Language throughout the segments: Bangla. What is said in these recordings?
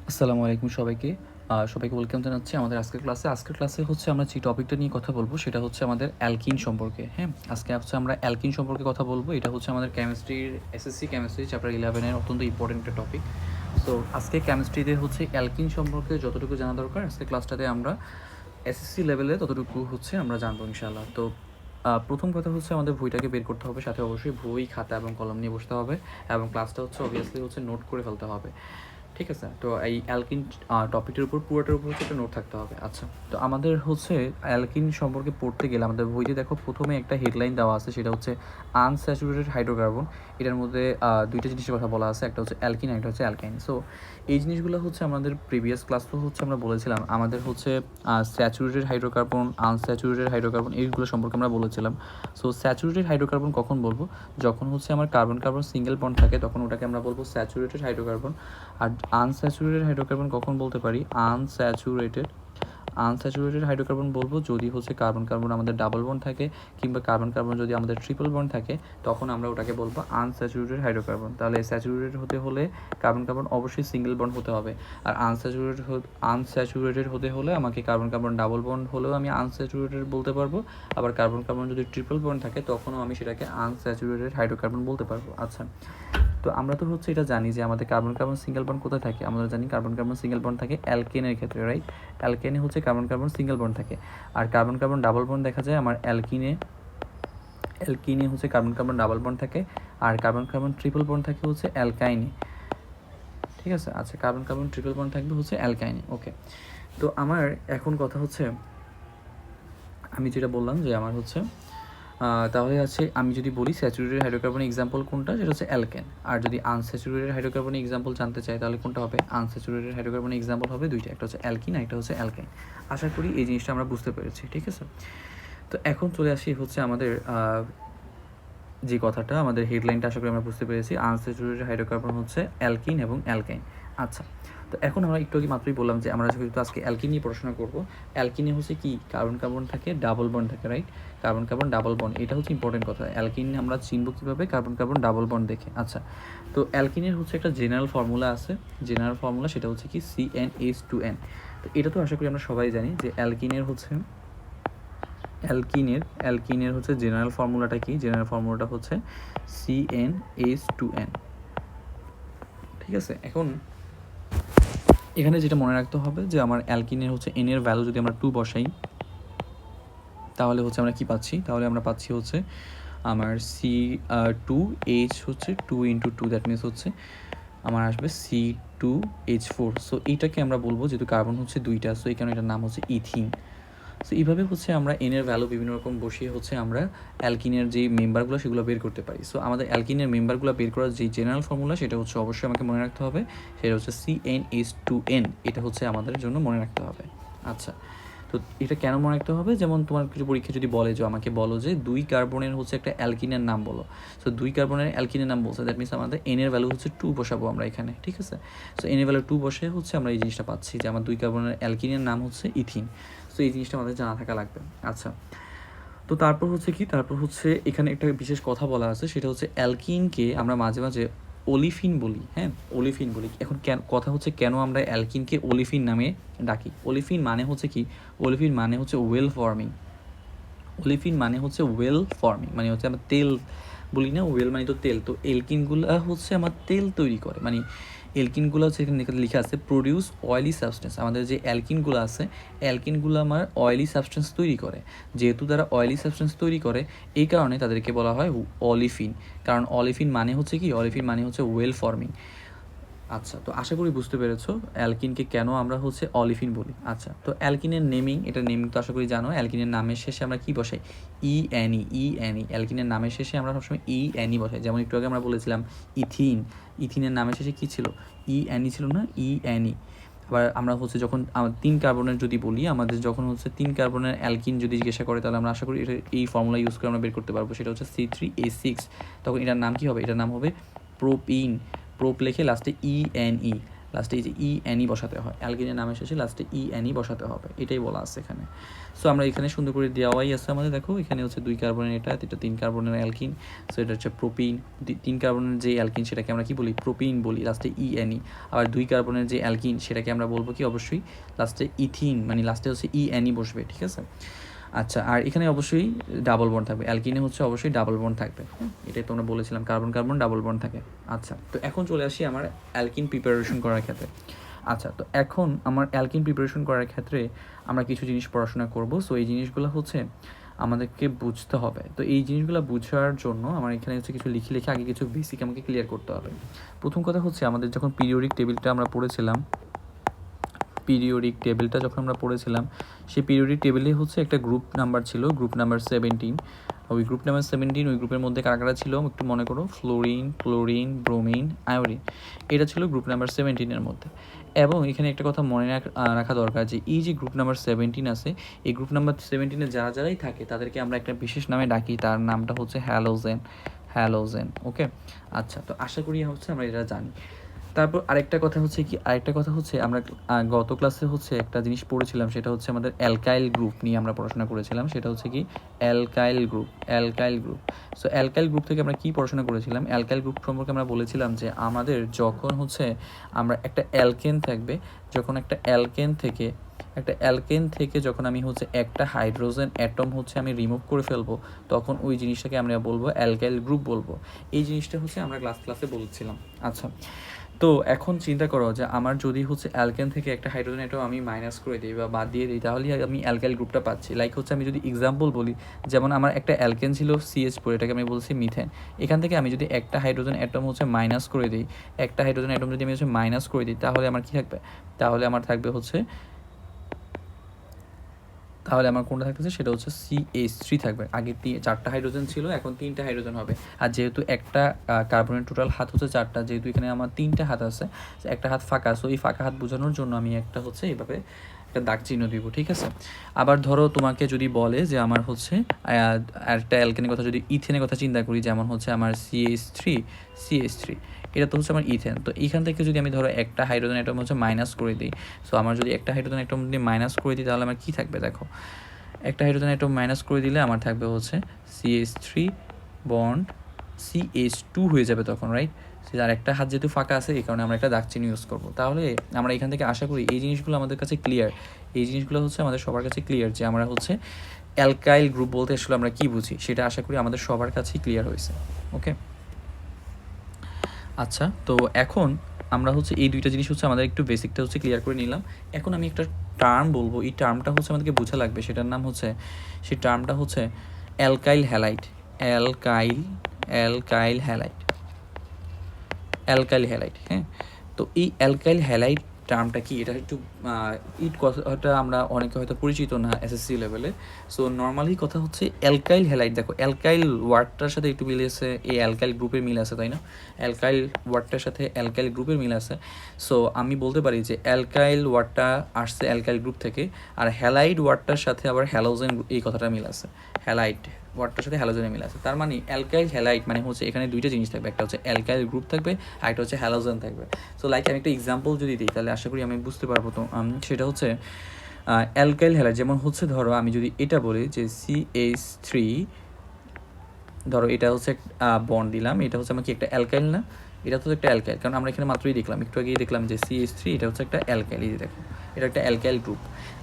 আসসালামু আলাইকুম সবাইকে। সবাইকে ওয়েলকাম জানাচ্ছি আমাদের আজকের ক্লাসে। আজকের ক্লাসে হচ্ছে আমরা যে টপিকটা নিয়ে কথা বলবো সেটা হচ্ছে আমাদের অ্যালকিন সম্পর্কে, হ্যাঁ? আজকে হচ্ছে আমরা অ্যালকিন সম্পর্কে কথা বলবো। এটা হচ্ছে আমাদের কেমিস্ট্রির এসএসসি কেমিস্ট্রি চ্যাপ্টার 11 এর অত্যন্ত ইম্পর্টেন্ট একটা টপিক। সো আজকে কেমিস্ট্রিতে হচ্ছে অ্যালকিন সম্পর্কে যতটুকু জানা দরকার আজকে ক্লাসটাতে আমরা এসএসসি লেভেলে ততটুকু হচ্ছে আমরা জানবো ইনশাআল্লাহ। তো প্রথম কথা হচ্ছে আমাদের বইটাকে বের করতে হবে, সাথে অবশ্যই বই, খাতা এবং কলম নিয়ে বসতে হবে এবং ক্লাসটা হচ্ছে অবভিয়াসলি হচ্ছে নোট করে ফেলতে হবে। ঠিক আছে? তো এই অ্যালকিন টপিকটার উপর পুরোটার উপর হচ্ছে একটা নোট থাকতে হবে। আচ্ছা, তো আমাদের হচ্ছে অ্যালকিন সম্পর্কে পড়তে গেলে আমাদের বইতে দেখো প্রথমে একটা হেডলাইন দেওয়া আছে, সেটা হচ্ছে আনস্যাচুরেটেড হাইড্রোকার্বন। এটার মধ্যে দুইটা জিনিসের কথা বলা আছে, একটা হচ্ছে অ্যালকিন, একটা হচ্ছে অ্যালকাইন। সো এই জিনিসগুলো হচ্ছে আমাদের প্রিভিয়াস ক্লাসও হচ্ছে আমরা বলেছিলাম, আমাদের হচ্ছে স্যাচুরেটেড হাইড্রোকার্বন, আনস্যাচুরেটেড হাইড্রোকার্বন এইগুলো সম্পর্কে আমরা বলেছিলাম। সো স্যাচুরেটেড হাইড্রোকার্বন কখন বলবো? যখন হচ্ছে আমার কার্বন কার্বন সিঙ্গেল বন্ড থাকে তখন ওটাকে আমরা বলবো স্যাচুরেটেড হাইড্রোকার্বন। আর আনস্যাচুরেটেড হাইড্রোকার্বন কখন বলতে পারি? আনস্যাচুরেটেড হাইড্রোকার্বন বলবো যদি হচ্ছে কার্বন কার্বন আমাদের ডাবল বন্ড থাকে, কিংবা কার্বন কার্বন যদি আমাদের ট্রিপল বন্ড থাকে, তখন আমরা ওটাকে বলবো আনস্যাচুরেটেড হাইড্রোকার্বন। তাহলে স্যাচুরেটেড হতে হলে কার্বন কার্বন অবশ্যই সিঙ্গেল বন্ড হতে হবে, আর আনস্যাচুরেটেড হতে হলে আমাকে কার্বন কার্বন ডাবল বন্ড হলেও আমি আনস্যাচুরেটেড বলতে পারবো, আবার কার্বন কার্বন যদি ট্রিপল বন্ড থাকে তখনও আমি সেটাকে আনস্যাচুরেটেড হাইড্রোকার্বন বলতে পারবো। আচ্ছা, তো আমরা তো হচ্ছে এটা জানি যে আমাদের কার্বন কার্বন সিঙ্গেল বন্ড কোথায় থাকে? আমরা জানি কার্বন কার্বন সিঙ্গেল বন্ড থাকে অ্যালকেনের ক্ষেত্রে, রাইট? অ্যালকেনে হচ্ছে কার্বন কার্বন সিঙ্গেল বন্ড থাকে, আর কার্বন কার্বন ডাবল বন্ড দেখা যায় আমার অ্যালকিনে হচ্ছে কার্বন কার্বন ডাবল বন্ড থাকে, আর কার্বন কার্বন ট্রিপল বন্ড থাকে হচ্ছে অ্যালকাইনে। ঠিক আছে? আচ্ছা, কার্বন কার্বন ট্রিপল বন্ড থাকবে হচ্ছে অ্যালকাইনে। ওকে, তো আমার এখন কথা হচ্ছে আমি যেটা বললাম যে আমার হচ্ছে তাহলে আছে, আমি যদি বলি স্যাচুরেটেড হাইড্রোকার্বনের এক্সাম্পল কোনটা, সেটা হচ্ছে অ্যালকেন। আর যদি আনস্যাচুরেটেড হাইড্রোকার্বনের এক্সাম্পল জানতে চাই তাহলে কোনটা হবে? আনস্যাচুরেটেড হাইড্রোকার্বনের এক্সাম্পল হবে দুইটা, একটা হচ্ছে অ্যালকিন আর একটা হচ্ছে অ্যালকাইন। আশা করি এই জিনিসটা আমরা বুঝতে পেরেছি। ঠিক আছে? তো এখন চলে আসি হচ্ছে আমাদের যে কথাটা, আমাদের হেডলাইনটা আশা করি আমরা বুঝতে পেরেছি। আনস্যাচুরেটেড হাইড্রোকার্বন হচ্ছে অ্যালকিন এবং অ্যালকাইন। আচ্ছা, তো এখন আমরা একটু আগে মাত্রই বললাম যে আমরা যেহেতু আজকে অ্যালকিন নিয়ে পড়াশোনা করবো, অ্যালকিনে হচ্ছে কি কার্বন কার্বন থাকে, ডাবল বন্ড থাকে, right? Carbon carbon double bond, এটা হচ্ছে ইম্পর্টেন্ট কথা। অ্যালকিন আমরা চিনবো কীভাবে? কার্বন কার্বন ডাবল বন্ড দেখে। আচ্ছা, তো অ্যালকিনের হচ্ছে একটা জেনারেল ফর্মুলা আছে, জেনারেল ফর্মুলা সেটা হচ্ছে কি CnH2n। তো এটা তো আশা করি আমরা সবাই জানি যে অ্যালকিনের হচ্ছে জেনারেল ফর্মুলাটা কি? জেনারেল ফর্মুলাটা হচ্ছে CnH2n। ঠিক আছে? এখন এখানে যেটা মনে রাখতে হবে যে আমার অ্যালকিনের হচ্ছে n এর ভ্যালু যদি আমরা 2 বসাই তাহলে হচ্ছে আমরা কি পাচ্ছি? তাহলে আমরা পাচ্ছি হচ্ছে আমার C2H হচ্ছে 2 × 2, দ্যাট মিনস হচ্ছে আমার আসবে C2H4। সো এইটাকে আমরা বলবো, যেহেতু কার্বন হচ্ছে দুইটা, সো এই কারণে এটার নাম হচ্ছে ইথিন। সো এইভাবে হচ্ছে আমরা এনের ভ্যালু বিভিন্ন রকম বসিয়ে হচ্ছে আমরা অ্যালকিনের যে মেম্বারগুলো সেগুলো বের করতে পারি। সো আমাদের অ্যালকিনের মেম্বারগুলো বের করার যে জেনারেল ফর্মুলা সেটা হচ্ছে অবশ্যই আমাকে মনে রাখতে হবে, সেটা হচ্ছে CnH2n। এটা হচ্ছে আমাদের জন্য মনে রাখতে হবে। আচ্ছা, তো এটা কেন মনে রাখতে হবে? যেমন তোমার কিছু পরীক্ষা যদি বলে যে আমাকে বলো যে 2 কার্বনের হচ্ছে একটা অ্যালকিনের নাম বলো, সো 2 কার্বনের অ্যালকিনের নাম বলছে, দ্যাট মিনস আমাদের n এর ভ্যালু হচ্ছে 2 বসাবো আমরা এখানে। ঠিক আছে? সো n এর ভ্যালু 2 বসে হচ্ছে আমরা এই জিনিসটা পাচ্ছি যে আমার 2 কার্বনের অ্যালকিনের নাম হচ্ছে ইথিন। সো এই জিনিসটা আমাদের জানা থাকা লাগবে। আচ্ছা, তো তারপর হচ্ছে কি, তারপর হচ্ছে এখানে একটা বিশেষ কথা বলা আছে, সেটা হচ্ছে অ্যালকিনকে আমরা মাঝে মাঝে ওলিফিন বলি। হ্যাঁ, ওলিফিন বলি। এখন কথা হচ্ছে কেন আমরা অ্যালকিনকে ওলিফিন নামে ডাকি? ওলিফিন মানে হচ্ছে কি? ওলিফিন মানে হচ্ছে ওয়েল ফর্মিং। ওলিফিন মানে হচ্ছে ওয়েল ফর্মিং, মানে হচ্ছে আমরা তেল বলি না, ওয়েল মানে তো তেল। তো এলকিনগুলো হচ্ছে আমার তেল তৈরি করে, মানে এলকিনগুলো হচ্ছে এখানে লেখা আছে প্রডিউস অয়েলি সাবস্টেন্স। আমাদের যে অ্যালকিনগুলো আছে, অ্যালকিনগুলো আমার অয়েলি সাবস্টেন্স তৈরি করে। যেহেতু তারা অয়েলি সাবস্টেন্স তৈরি করে, এই কারণে তাদেরকে বলা হয় অলিফিন। কারণ অলিফিন মানে হচ্ছে কি? অলিফিন মানে হচ্ছে ওয়েল ফর্মিং। আচ্ছা, তো আশা করি বুঝতে পেরেছো অ্যালকিনকে কেন আমরা হচ্ছে অলিফিন বলি। আচ্ছা, তো অ্যালকিনের নেমিং, এটা নেমিং তো আশা করি জানো। অ্যালকিনের নামের শেষে আমরা কি বসাই? ENE। অ্যালকিনের নামের শেষে আমরা সবসময় ENE বসাই। যেমন একটু আগে আমরা বলেছিলাম ইথিন, ইথিনের নামের শেষে কী ছিল? ENE ছিল না? ENE। আবার আমরা হচ্ছে যখন 3 কার্বনের যদি বলি, আমাদের যখন হচ্ছে 3 কার্বনের অ্যালকিন যদি জিজ্ঞাসা করে, তাহলে আমরা আশা করি এটা এই ফর্মুলা ইউজ করে আমরা বের করতে পারবো, সেটা হচ্ছে C3H6। তখন এটার নাম কি হবে? এটার নাম হবে প্রোপিন। প্রোপ লেখে লাস্টে ENE, লাস্টে এই যে ENE বসাতে হয়, অ্যালকিনের নামের শেষে লাস্টে ENE বসাতে হবে, এটাই বলা আছে এখানে। সো আমরা এখানে সুন্দর করে দেওয়াই আছে আমাদের, দেখো এখানে হচ্ছে 2 কার্বনের এটা 3 কার্বনের অ্যালকিন, সো এটা হচ্ছে প্রোপিন। 3 কার্বনের যে অ্যালকিন সেটাকে আমরা কি বলি, প্রোপিন বলি, লাস্টে ENE। আবার 2 কার্বনের যে অ্যালকিন সেটাকে আমরা বলবো কি, অবশ্যই লাস্টে ইথিন, মানে লাস্টে হচ্ছে ENE বসবে, ঠিক আছে। আচ্ছা, আর এখানে অবশ্যই ডাবল বন্ড থাকবে, অ্যালকিনে হচ্ছে অবশ্যই ডাবল বন্ড থাকবে, এটাই তোমরা বলেছিলাম কার্বন কার্বন ডাবল বন্ড থাকে। আচ্ছা, তো এখন চলে আসি আমার অ্যালকিন প্রিপারেশন করার ক্ষেত্রে। আচ্ছা, তো এখন আমার অ্যালকিন প্রিপারেশন করার ক্ষেত্রে আমরা কিছু জিনিস পড়াশোনা করব। সো এই জিনিসগুলো হচ্ছে আমাদেরকে বুঝতে হবে। তো এই জিনিসগুলো বোঝার জন্য আমার এখানে হচ্ছে কিছু লিখে আগে কিছু বেসিক আমাকে ক্লিয়ার করতে হবে। প্রথম কথা হচ্ছে আমাদের যখন পিরিয়ডিক টেবিলটা আমরা পড়েছিলাম, যখন আমরা পড়েছিলাম, সেই পিরিয়ডিক টেবিলে হচ্ছে একটা গ্রুপ নাম্বার ছিল, গ্রুপ নাম্বার 17। ওই গ্রুপ নাম্বার 17, ওই গ্রুপের মধ্যে কারা ছিল একটু মনে করো, ফ্লোরিন, ক্লোরিন, ব্রোমিন, আয়োডিন, এটা ছিল গ্রুপ নাম্বার 17-এর মধ্যে। এবং এখানে একটা কথা মনে রাখা দরকার যে এই যে গ্রুপ নাম্বার 17 আছে, এই গ্রুপ নাম্বার 17-এ যারাই থাকে তাদেরকে আমরা একটা বিশেষ নামে ডাকি, তার নামটা হচ্ছে হ্যালোজেন। ওকে, আচ্ছা, তো আশা করি হচ্ছে আমরা এটা জানি। তারপর আরেকটা কথা হচ্ছে আমরা গত ক্লাসে হচ্ছে একটা জিনিস পড়েছিলাম, সেটা হচ্ছে আমাদের অ্যালকাইল গ্রুপ নিয়ে আমরা পড়াশোনা করেছিলাম, সেটা হচ্ছে কি alkyl group. So alkyl group থেকে আমরা কি পড়াশোনা করেছিলাম, অ্যালকাইল গ্রুপ সম্পর্কে আমরা বলেছিলাম যে আমাদের যখন হচ্ছে আমরা একটা অ্যালকেন থাকবে, যখন একটা অ্যালকেন থেকে যখন আমি হচ্ছে একটা হাইড্রোজেন অ্যাটম হচ্ছে আমি রিমুভ করে ফেলবো, তখন ওই জিনিসটাকে আমরা বলবো অ্যালকাইল গ্রুপ বলবো। এই জিনিসটা হচ্ছে আমরা ক্লাসে বলেছিলাম। আচ্ছা, তো এখন চিন্তা করো যে আমার যদি হচ্ছে অ্যালকেন থেকে একটা হাইড্রোজেন অ্যাটম আমি মাইনাস করে দিই বা বাদ দিয়ে দিই, তাহলে আমি অ্যালকাইল গ্রুপটা পাচ্ছি। লাইক হচ্ছে আমি যদি এক্সাম্পল বলি, যেমন আমার একটা অ্যালকেন ছিল CH4, এটাকে আমি বলছি মিথেন। এখান থেকে আমি যদি একটা হাইড্রোজেন অ্যাটম হচ্ছে মাইনাস করে দিই, যদি আমি হচ্ছে মাইনাস করে দিই, তাহলে আমার কি থাকবে, তাহলে আমার থাকবে হচ্ছে, তাহলে আমার কোনটা থাকতেছে, সেটা হচ্ছে CH3 থাকবে। আগে 4টা হাইড্রোজেন ছিল, এখন 3টা হাইড্রোজেন হবে। আর যেহেতু একটা কার্বনের টোটাল হাত হচ্ছে 4টা, যেহেতু এখানে আমার 3টা হাত আছে, একটা হাত ফাঁকা, সো এই ফাঁকা হাত বোঝানোর জন্য আমি একটা হচ্ছে এইভাবে একটা দাগ চিহ্ন দিব, ঠিক আছে। আবার ধরো তোমাকে যদি বলে যে আমার হচ্ছে একটা অ্যালকেনের কথা, যদি ইথেনের কথা চিন্তা করি, যেমন হচ্ছে আমার CH3, এটা তো হচ্ছে আমার ইথেন। তো এইখান থেকে যদি আমি ধরো একটা হাইড্রোজেন অ্যাটম হচ্ছে মাইনাস করে দিই, সো আমার যদি একটা হাইড্রোজেন অ্যাটম যদি মাইনাস করে দিই, তাহলে আমার কী থাকবে, দেখো একটা হাইড্রোজেন অ্যাটম মাইনাস করে দিলে আমার থাকবে হচ্ছে CH3 বন্ড CH2 হয়ে যাবে তখন, রাইট। আর একটা হাত যেহেতু ফাঁকা আছে, এই কারণে আমরা একটা দাগ চিহ্ন ইউজ করবো। তাহলে আমরা এখান থেকে আশা করি এই জিনিসগুলো আমাদের কাছে ক্লিয়ার, এই জিনিসগুলো হচ্ছে আমাদের সবার কাছে ক্লিয়ার যে আমরা হচ্ছে অ্যালকাইল গ্রুপ বলতে আসলে আমরা কী বুঝি, সেটা আশা করি আমাদের সবার কাছেই ক্লিয়ার হয়েছে। ওকে, আচ্ছা, তো এখন আমরা হচ্ছে এই দুইটা জিনিস হচ্ছে আমাদের একটু বেসিকটা হচ্ছে ক্লিয়ার করে নিলাম। এখন আমি একটা টার্ম বলবো, এই টার্মটা হচ্ছে আমাদেরকে বোঝা লাগবে, সেটার নাম হচ্ছে, সেই টার্মটা হচ্ছে অ্যালকাইল হ্যালাইড। হ্যাঁ, তো এই অ্যালকাইল হ্যালাইড টার্মটা কি, এটা একটু কথাটা আমরা অনেকে হয়তো পরিচিত না SSC লেভেলে। সো নর্মালি কথা হচ্ছে অ্যালকাইল হ্যালাইড, দেখো অ্যালকাইল ওয়ার্ডটার সাথে একটু মিল আছে, এই অ্যালকাইল গ্রুপের মিল আছে, তাই না, অ্যালকাইল ওয়ার্ডটার সাথে অ্যালকাইল গ্রুপের মিল আছে। সো আমি বলতে পারি যে অ্যালকাইল ওয়ার্ডটা আসছে অ্যালকাইল গ্রুপ থেকে, আর হ্যালাইড ওয়ার্ডটার সাথে আবার হ্যালোজেন এই কথাটা মিল আছে, হ্যালাইড ওয়ার্ডটার সাথে হ্যালোজেনে মিল আছে। তার মানে অ্যালকাইল হ্যালাইড মানে হচ্ছে এখানে দুইটা জিনিস থাকবে, একটা হচ্ছে অ্যালকাইল গ্রুপ থাকবে, আর একটা হচ্ছে হ্যালোজেন থাকবে। সো লাইক আমি একটা এক্সাম্পল যদি দিই, তাহলে আশা করি আমি বুঝতে পারবো। তো সেটা হচ্ছে অ্যালকাইল হ্যালাইড, যেমন হচ্ছে ধরো আমি যদি এটা বলি যে CH3, ধরো এটা হচ্ছে বন্ড দিলাম, এটা হচ্ছে আমাকে একটা অ্যালকাইল না, এটা তো একটা অ্যালকাইল, কারণ আমরা এখানে মাত্রই দেখলাম, একটু আগেই দেখলাম যে CH3, এটা হচ্ছে একটা অ্যালকাইল, এই যে দেখো এটা একটা অ্যালকাইল গ্রুপ।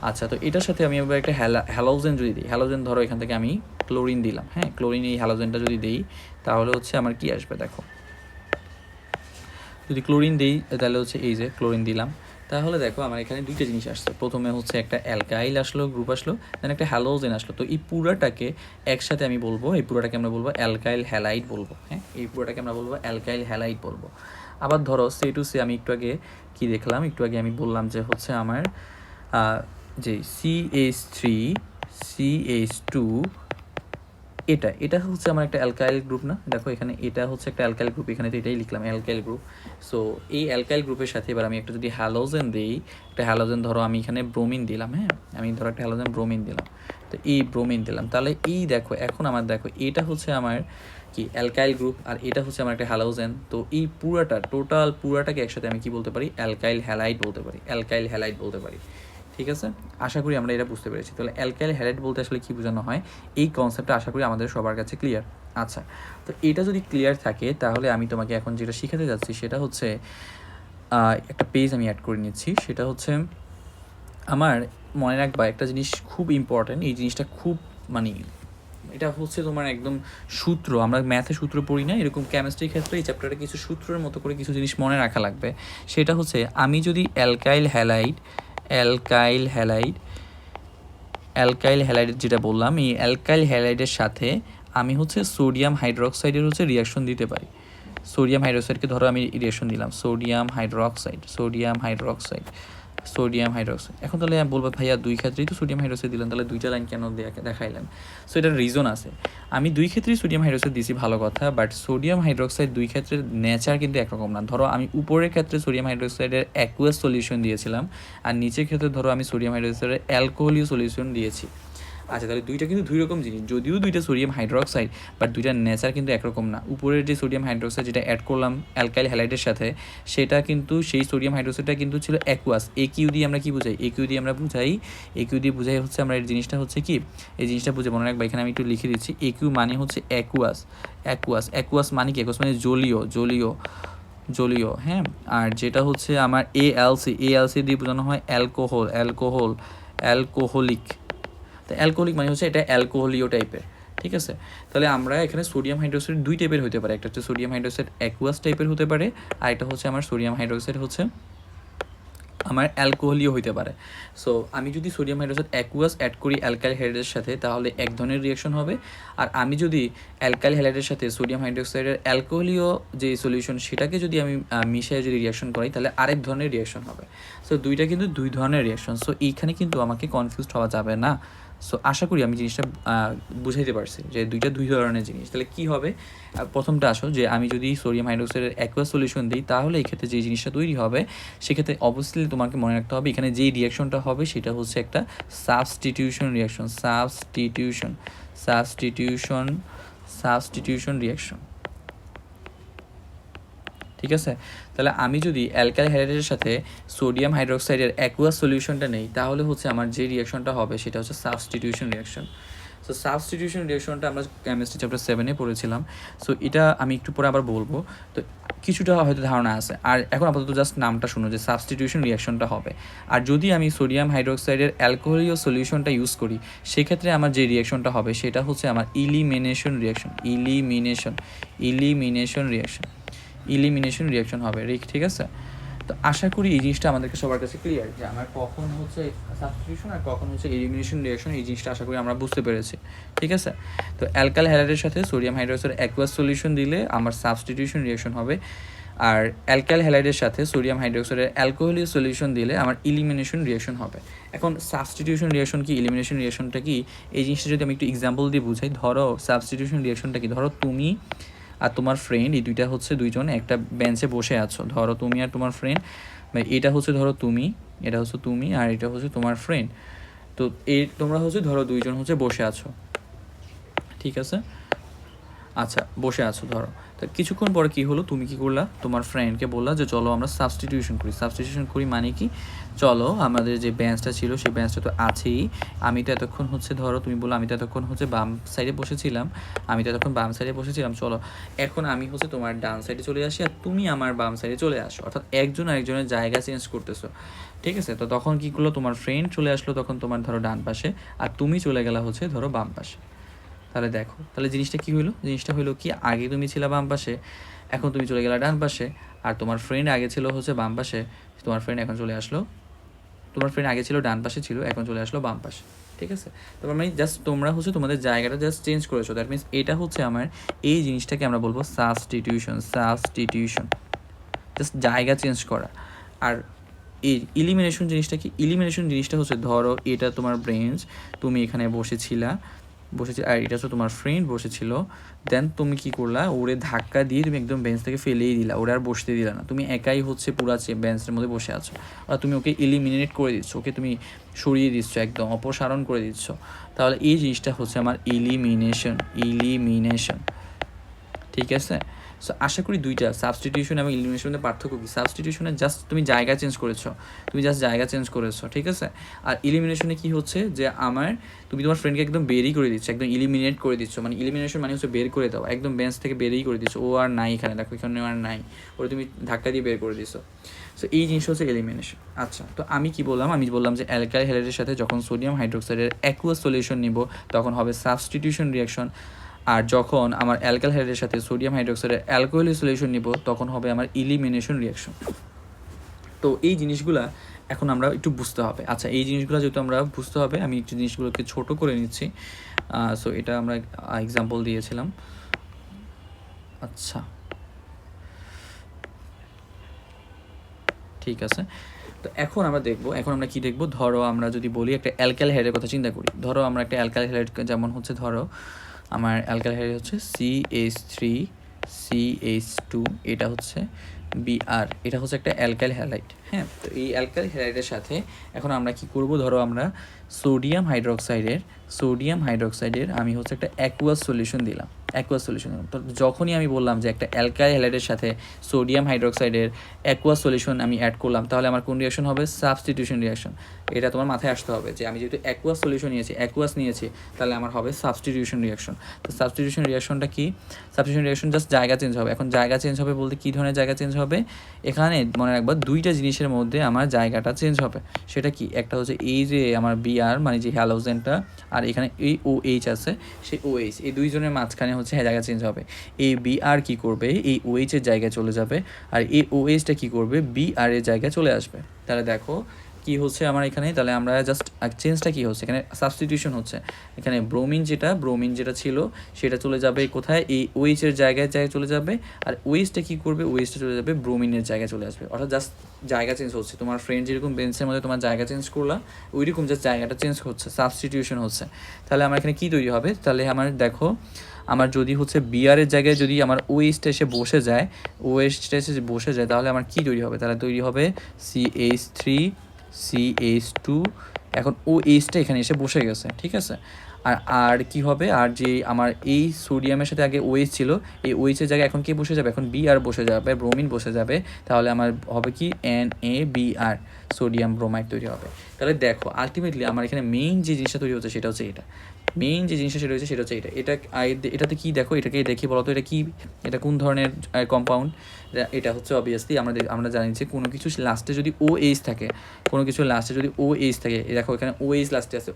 আচ্ছা, তো এটার সাথে আমি আবার একটা হ্যালোজেন যদি দিই, হ্যালোজেন ধরো এখান থেকে আমি ক্লোরিন দিলাম, হ্যাঁ, ক্লোরিন এই হ্যালোজেনটা যদি দিই, তাহলে হচ্ছে আমার কি আসবে, দেখো যদি ক্লোরিন দিই, তাহলে হচ্ছে এই যে ক্লোরিন দিলাম, তাহলে দেখো আমার এখানে দুইটা জিনিস আসছে। প্রথমে হচ্ছে একটা অ্যালকাইল আসলো, গ্রুপ আসলো, দেন একটা হ্যালোজেন আসলো। তো এই পুরাটাকে একসাথে আমি বলবো, এই পুরাটাকে আমরা বলবো অ্যালকাইল হ্যালাইড বলবো, হ্যাঁ, এই পুরাটাকে আমরা বলবো অ্যালকাইল হ্যালাইড বলবো। আবার ধরো সে আমি একটু আগে কি দেখলাম, একটু আগে আমি বললাম যে হচ্ছে আমার যে CH3CH2, এটা হচ্ছে আমার একটা অ্যালকাইল গ্রুপ না, দেখো এখানে এটা হচ্ছে একটা অ্যালকাইল গ্রুপ, এখানে তো এটাই লিখলাম অ্যালকাইল গ্রুপ। সো এই অ্যালকাইল গ্রুপের সাথে এবার আমি একটা যদি হ্যালোজেন দিই, একটা হ্যালোজেন ধরো আমি এখানে ব্রোমিন দিলাম, হ্যাঁ, আমি ধরো একটা হ্যালোজেন ব্রোমিন দিলাম, তো এই ব্রোমিন দিলাম, তাহলে এই দেখো এখন আমার দেখো এটা হচ্ছে আমার কি অ্যালকাইল গ্রুপ, আর এটা হচ্ছে আমার একটা হ্যালোজেন। তো এই পুরাটাকে একসাথে আমি কি বলতে পারি, অ্যালকাইল হ্যালাইড বলতে পারি, অ্যালকাইল হ্যালাইড বলতে পারি। ঠিক আছে, আশা করি আমরা এটা বুঝতে পেরেছি। তাহলে অ্যালকাইল হ্যালাইড বলতে আসলে কী বোঝানো হয়, এই কনসেপ্টটা আশা করি আমাদের সবার কাছে ক্লিয়ার। আচ্ছা, তো এটা যদি ক্লিয়ার থাকে তাহলে আমি তোমাকে এখন যেটা শেখাতে যাচ্ছি সেটা হচ্ছে একটা পেজ আমি অ্যাড করে নিচ্ছি। সেটা হচ্ছে আমার মনে রাখবা একটা জিনিস খুব ইম্পর্ট্যান্ট, এই জিনিসটা খুব মানে এটা হচ্ছে তোমার একদম সূত্র, আমরা ম্যাথে সূত্র পড়ি না, এরকম কেমিস্ট্রির ক্ষেত্রে এই চ্যাপ্টারে কিছু সূত্রের মতো করে কিছু জিনিস মনে রাখা লাগবে। সেটা হচ্ছে আমি যদি অ্যালকাইল হ্যালাইড যেটা বললাম, এই অ্যালকাইল হ্যালাইডের সাথে আমি হচ্ছে সোডিয়াম হাইড্রোক্সাইডের হচ্ছে রিয়াকশন দিতে পারি। সোডিয়াম হাইড্রোক্সাইডকে ধরো আমি রিয়াকশন দিলাম, সোডিয়াম হাইড্রোক্সাইড। এখন তাহলে বলবো ভাইয়া দুই ক্ষেত্রেই তো সোডিয়াম হাইড্রোক্সাইড দিলাম, তাহলে দুইটা লাইন কেন দেখাইলেন? সো এটার রিজন আছে। আমি দুই ক্ষেত্রেই সোডিয়াম হাইড্রোক্সাইড দিয়েছি, ভালো কথা, বাট সোডিয়াম হাইড্রোক্সাইড দুই ক্ষেত্রের নেচার কিন্তু একরকম না। ধরো আমি উপরের ক্ষেত্রে সোডিয়াম হাইড্রোক্সাইডের অ্যাকুয়াস সলিউশন দিয়েছিলাম, আর নিচের ক্ষেত্রে ধরো আমি সোডিয়াম হাইড্রোক্সাইডের অ্যালকোহলীয় সলিউশন দিয়েছি। আচ্ছা, তাহলে দুইটা কিন্তু দুই রকম জিনিস, যদিও দুইটা সোডিয়াম হাইড্রোক্সাইড, বাট দুইটার নেচার কিন্তু একরকম না। উপরের যে সোডিয়াম হাইড্রোক্সাইড যেটা অ্যাড করলাম অ্যালকাইল হ্যালাইডের সাথে, সেটা কিন্তু সেই সোডিয়াম হাইড্রোক্সাইডটা কিন্তু ছিল অ্যাকুয়াস। একিউ দিয়ে আমরা কি বুঝাই, একিউ দিয়ে বুঝাই হচ্ছে আমরা এই জিনিসটা হচ্ছে কি, এই জিনিসটা বুঝে মনে রাখবা। এখানে আমি একটু লিখে দিচ্ছি, একিউ মানে হচ্ছে অ্যাকুয়াস মানে কি, অ্যাকুয়াস মানে জলীয়, হ্যাঁ। আর যেটা হচ্ছে আমার এএলসি দিয়ে বোঝানো হয় অ্যালকোহলিক। তো অ্যালকোহলিক মানে হচ্ছে এটা অ্যালকোহলীয় টাইপের। ঠিক আছে, তাহলে আমরা এখানে সোডিয়াম হাইড্রোক্সাইড দুই টাইপের হতে পারে, একটা হচ্ছে সোডিয়াম হাইড্রোক্সাইড অ্যাকুয়াস টাইপের হতে পারে, আর একটা হচ্ছে আমার সোডিয়াম হাইড্রোক্সাইড হচ্ছে আমার অ্যালকোহলীয় হইতে পারে। সো আমি যদি সোডিয়াম হাইড্রোক্সাইড অ্যাকুয়াস অ্যাড করি অ্যালকাইল হ্যালাইডের সাথে তাহলে এক ধরনের রিয়াকশন হবে, আর আমি যদি অ্যালকাইল হ্যালাইডের সাথে সোডিয়াম হাইড্রোক্সাইডের অ্যালকোহলীয় যে সলিউশন সেটাকে যদি আমি মিশিয়ে যদি রিয়াকশন করি তাহলে আরেক ধরনের রিয়াকশন হবে। সো দুইটা কিন্তু দুই ধরনের রিয়াকশন। সো এইখানে কিন্তু আমাকে কনফিউজড হওয়া যাবে না। সো আশা করি আমি জিনিসটা বুঝাইতে পারছি যে দুইটা দুই ধরনের জিনিস। তাহলে কী হবে, প্রথমটা আসো যে আমি যদি সোডিয়াম হাইড্রোক্সাইডের অ্যাকুয়াস সলিউশন দিই তাহলে এই ক্ষেত্রে যে জিনিসটা তৈরি হবে সেক্ষেত্রে অবভিয়াসলি তোমাকে মনে রাখতে হবে এখানে যেই রিয়াকশনটা হবে সেটা হচ্ছে একটা সাবস্টিটিউশন রিয়াকশন। ঠিক আছে, তাহলে আমি যদি অ্যালকাইল হ্যালাইডের সাথে সোডিয়াম হাইড্রোক্সাইডের অ্যাকুয়াস সলিউশনটা নেই তাহলে হচ্ছে আমার যে রিয়াকশনটা হবে সেটা হচ্ছে সাবস্টিটিউশন রিয়াকশন। সো সাবস্টিটিউশন রিয়াকশনটা আমরা কেমিস্ট্রি চ্যাপ্টার 7-এ পড়েছিলাম। সো এটা আমি একটু পরে আবার বলবো, তো কিছুটা হয়তো ধারণা আছে। আর এখন আপাতত জাস্ট নামটা শুনো যে সাবস্টিটিউশন রিয়াকশনটা হবে। আর যদি আমি সোডিয়াম হাইড্রোক্সাইডের অ্যালকোহলীয় সলিউশনটা ইউজ করি সেক্ষেত্রে আমার যে রিয়াকশনটা হবে সেটা হচ্ছে আমার ইলিমিনেশন রিয়াকশন হবে। ঠিক আছে, তো আশা করি এই জিনিসটা আমাদেরকে সবার কাছে ক্লিয়ার যে আমার কখন হচ্ছে সাবস্টিটিউশন আর কখন হচ্ছে এলিমিনেশন রিয়াকশন, এই জিনিসটা আশা করি আমরা বুঝতে পেরেছি। ঠিক আছে, তো অ্যালকাইল হ্যালাইডের সাথে সোডিয়াম হাইড্রোক্সাইড অ্যাকুয়াস সলিউশন দিলে আমার সাবস্টিটিউশন রিয়াকশন হবে, আর অ্যালকাইল হ্যালাইডের সাথে সোডিয়াম হাইড্রোক্সাইডের অ্যালকোহলীয় সলিউশন দিলে আমার ইলিমিনেশন রিয়াকশন হবে। এখন সাবস্টিটিউশন রিয়াকশন কি, ইলিমিনেশন রিয়াকশনটা কি, এই জিনিসটা যদি আমি একটু এক্সাম্পল দিয়ে বুঝাই, ধরো সাবস্টিটিউশন রিয়াকশনটা কি, ধরো তুমি আর তোমার ফ্রেন্ড, এই দুইটা হচ্ছে দুইজন একটা বেঞ্চে বসে আছো। ধরো তুমি আর তোমার ফ্রেন্ড, এটা হচ্ছে ধরো তুমি, এটা হচ্ছে তুমি, আর এটা হচ্ছে তোমার ফ্রেন্ড। তো তোমরা হচ্ছে ধরো দুইজন হচ্ছে বসে আছো। ঠিক আছে, আচ্ছা বসে আছো ধরো। তো কিছুক্ষণ পরে কী হলো, তুমি কী করলা, তোমার ফ্রেন্ডকে বললা যে চলো আমরা সাবস্টিটিউশন করি মানে কি, চলো আমাদের যে বেঞ্চটা ছিল সেই বেঞ্চটা তো আছেই, আমি তো এতক্ষণ হচ্ছে ধরো তুমি বললো আমি তো এতক্ষণ হচ্ছে বাম সাইডে বসেছিলাম, চলো এখন আমি হচ্ছে তোমার ডান সাইডে চলে আসি আর তুমি আমার বাম সাইডে চলে আসো, অর্থাৎ একজন আরেকজনের জায়গা চেঞ্জ করতেছো। ঠিক আছে, তো তখন কী করলো, তোমার ফ্রেন্ড চলে আসলো তখন তোমার ধরো ডান পাশে, আর তুমি চলে গেলা হচ্ছে ধরো বাম পাশে। তাহলে দেখো, তাহলে জিনিসটা কী হলো, জিনিসটা হলো কি, আগে তুমি ছিলা বাম পাশে, এখন তুমি চলে গেলা ডান পাশে, আর তোমার ফ্রেন্ড আগে ছিল হচ্ছে বাম পাশে, তোমার ফ্রেন্ড এখন চলে আসলো, তোমার ফ্রেন্ড আগে ছিল ডান পাশে ছিল, এখন চলে আসলো বাম পাশে। ঠিক আছে, তারপর মানে জাস্ট তোমরা হচ্ছে তোমাদের জায়গাটা জাস্ট চেঞ্জ করেছো, দ্যাট মিনস এটা হচ্ছে আমার এই জিনিসটাকে আমরা বলবো সাবস্টিটিউশন, জাস্ট জায়গা চেঞ্জ করা। আর এই ইলিমিনেশন জিনিসটা কি, ইলিমিনেশন জিনিসটা হচ্ছে ধরো এটা তোমার বেঞ্চ, তুমি এখানে বসেছিল আর এটা হচ্ছে তোমার ফ্রেন্ড বসেছিল, দেন তুমি কি করলা, ওরে ধাক্কা দিয়ে তুমি একদম বেঞ্চ থেকে ফেলেই দিলা, ওরে আর বসতে দিলা না, তুমি একাই হচ্ছে পুরা বেঞ্চের মধ্যে বসে আছো, আর তুমি ওকে ইলিমিনেট করে দিচ্ছ, ওকে তুমি সরিয়ে দিচ্ছ, একদম অপসারণ করে দিচ্ছ। তাহলে এই জিনিসটা হচ্ছে আমার ইলিমিনেশন। ঠিক আছে। সো আশা করি দুইটা সাবস্টিটিউশন এবং ইলিমিনেশনের পার্থক্য কী, সাবস্টিটিউশনে জাস্ট তুমি জায়গা চেঞ্জ করেছো, তুমি জাস্ট জায়গা চেঞ্জ করেছো, ঠিক আছে। আর ইলিমিনেশনে কী হচ্ছে যে তুমি তোমার ফ্রেন্ডকে একদম বেরই করে দিচ্ছ, একদম ইলিমিনেট করে দিচ্ছ, মানে ইলিমিনেশন মানে হচ্ছে বের করে দাও, একদম বেঞ্চ থেকে বেরই করে দিচ্ছ, ও আর নাই এখানে, দেখো এখানে আর নাই, ওরা তুমি ধাক্কা দিয়ে বের করে দিচ্ছ। সো এই জিনিসটা হচ্ছে এলিমিনেশন। আচ্ছা, তো আমি কি বললাম, আমি বললাম যে অ্যালকাইল হ্যালাইডের সাথে যখন সোডিয়াম হাইড্রোক্সাইডের অ্যাকুয়াস সলিউশন নিব তখন হবে সাবস্টিটিউশন রিয়াকশন, আর যখন আমার অ্যালকাইল হ্যালাইডের সাথে সোডিয়াম হাইড্রোক্সাইডের অ্যালকোহলিক সলিউশন নিব তখন হবে আমার ইলিমিনেশন রিয়াকশন। তো এই জিনিসগুলা এখন আমরা একটু বুঝতে হবে। আচ্ছা, এই জিনিসগুলো যেহেতু আমরা বুঝতে হবে, আমি একটু জিনিসগুলোকে ছোট করে নিচ্ছি। সো এটা আমরা এক্সাম্পল দিয়েছিলাম। আচ্ছা, ঠিক আছে। তো এখন আমরা দেখব, এখন আমরা কি দেখব, ধরো আমরা যদি বলি একটা অ্যালকাইল হ্যালাইডের কথা চিন্তা করি, ধরো আমরা একটা অ্যালকাইল হ্যালাইড, যেমন হচ্ছে ধরো আমার অ্যালকাইল হ্যালাইড হচ্ছে CH3CH2, এটা হচ্ছে Br, এটা হচ্ছে একটা অ্যালকাইল হ্যালাইড। হ্যাঁ, তো এই অ্যালকাইল হ্যালাইডের সাথে এখন আমরা কি করব, ধরো আমরা সোডিয়াম হাইড্রোক্সাইডের আমি হচ্ছে একটা অ্যাকুয়াস সলিউশন দিলাম, তো যখনই আমি বললাম যে একটা অ্যালকাইল হ্যালাইডের সাথে সোডিয়াম হাইড্রোক্সাইডের অ্যাকুয়াস সলিউশন আমি অ্যাড করলাম, তাহলে আমার কোন রিয়াকশন হবে, সাবস্টিটিউশন রিয়াকশন। এটা তোমার মাথায় আসতে হবে যে আমি যেহেতু অ্যাকুয়াস সলিউশন নিয়েছি, তাহলে আমার হবে সাবস্টিটিউশন রিয়াকশন। তো সাবস্টিটিউশন রিয়াকশনটা কি, সাবস্টিটিউশন রিয়াকশন জাস্ট জায়গা চেঞ্জ হবে। এখন জায়গা চেঞ্জ হবে বলতে কী ধরনের জায়গা চেঞ্জ হবে, এখানে মনে রাখবা দুইটা জিনিসের মধ্যে আমার জায়গাটা চেঞ্জ হবে। সেটা কি, একটা হচ্ছে এই যে আমার Br মানে যে হ্যালোজেনটা, আর এখানে এই OH আছে, সেই OH, এই দুইজনের মাঝখানে হচ্ছে জায়গা চেঞ্জ হবে। এই Br কি করবে, এই OH এর জায়গায় চলে যাবে, আর এই OH-টা কি করবে, Br এর জায়গায় চলে আসবে। তাহলে দেখো কি হচ্ছে আমার এখানে, তাহলে আমরা জাস্ট চেঞ্জটা কি হচ্ছে, এখানে সাবস্টিটিউশন হচ্ছে। এখানে ব্রোমিন যেটা ছিল সেটা চলে যাবে কোথায়, এই OH এর জায়গায় চলে যাবে, আর OH-টা কি করবে, OH-টা চলে যাবে ব্রোমিনের জায়গায় চলে আসবে। অর্থাৎ জাস্ট জায়গা চেঞ্জ হচ্ছে। তোমার ফ্রেন্ড যেরকম বেঞ্চের মধ্যে তোমার জায়গা চেঞ্জ করলা, ওইরকম জাস্ট জায়গাটা চেঞ্জ হচ্ছে, সাবস্টিটিউশন হচ্ছে। তাহলে আমার এখানে কি তৈরি হবে, তাহলে আমার দেখো, আমার যদি হচ্ছে Br এর জায়গায় যদি আমার OH-টা এসে বসে যায়, তাহলে আমার কি তৈরি হবে, তাহলে তৈরি হবে CH3CH2। এখন OH-টা এখানে এসে বসে গেছে, ঠিক আছে। আর কি হবে, আর যে আমার এই সোডিয়ামের সাথে আগে OH ছিল, এই OH-এর জায়গায় এখন কে বসে যাবে, এখন Br বসে যাবে, ব্রোমিন বসে যাবে। তাহলে আমার হবে কি NaBr, সোডিয়াম ব্রোমাইড তৈরি হবে। তাহলে দেখো আলটিমেটলি আমার এখানে মেইন যে জিনিসটা তৈরি হচ্ছে সেটা হচ্ছে এটা, এটাতে কি দেখো, এটাকে দেখি বলতো, এটা কি, এটা কোন ধরনের কম্পাউন্ড। এটা হচ্ছে অবভিয়াসলি আমরা জানি যে কোনো কিছু লাস্টে যদি OH থাকে, দেখো এখানে OH লাস্টে আছে,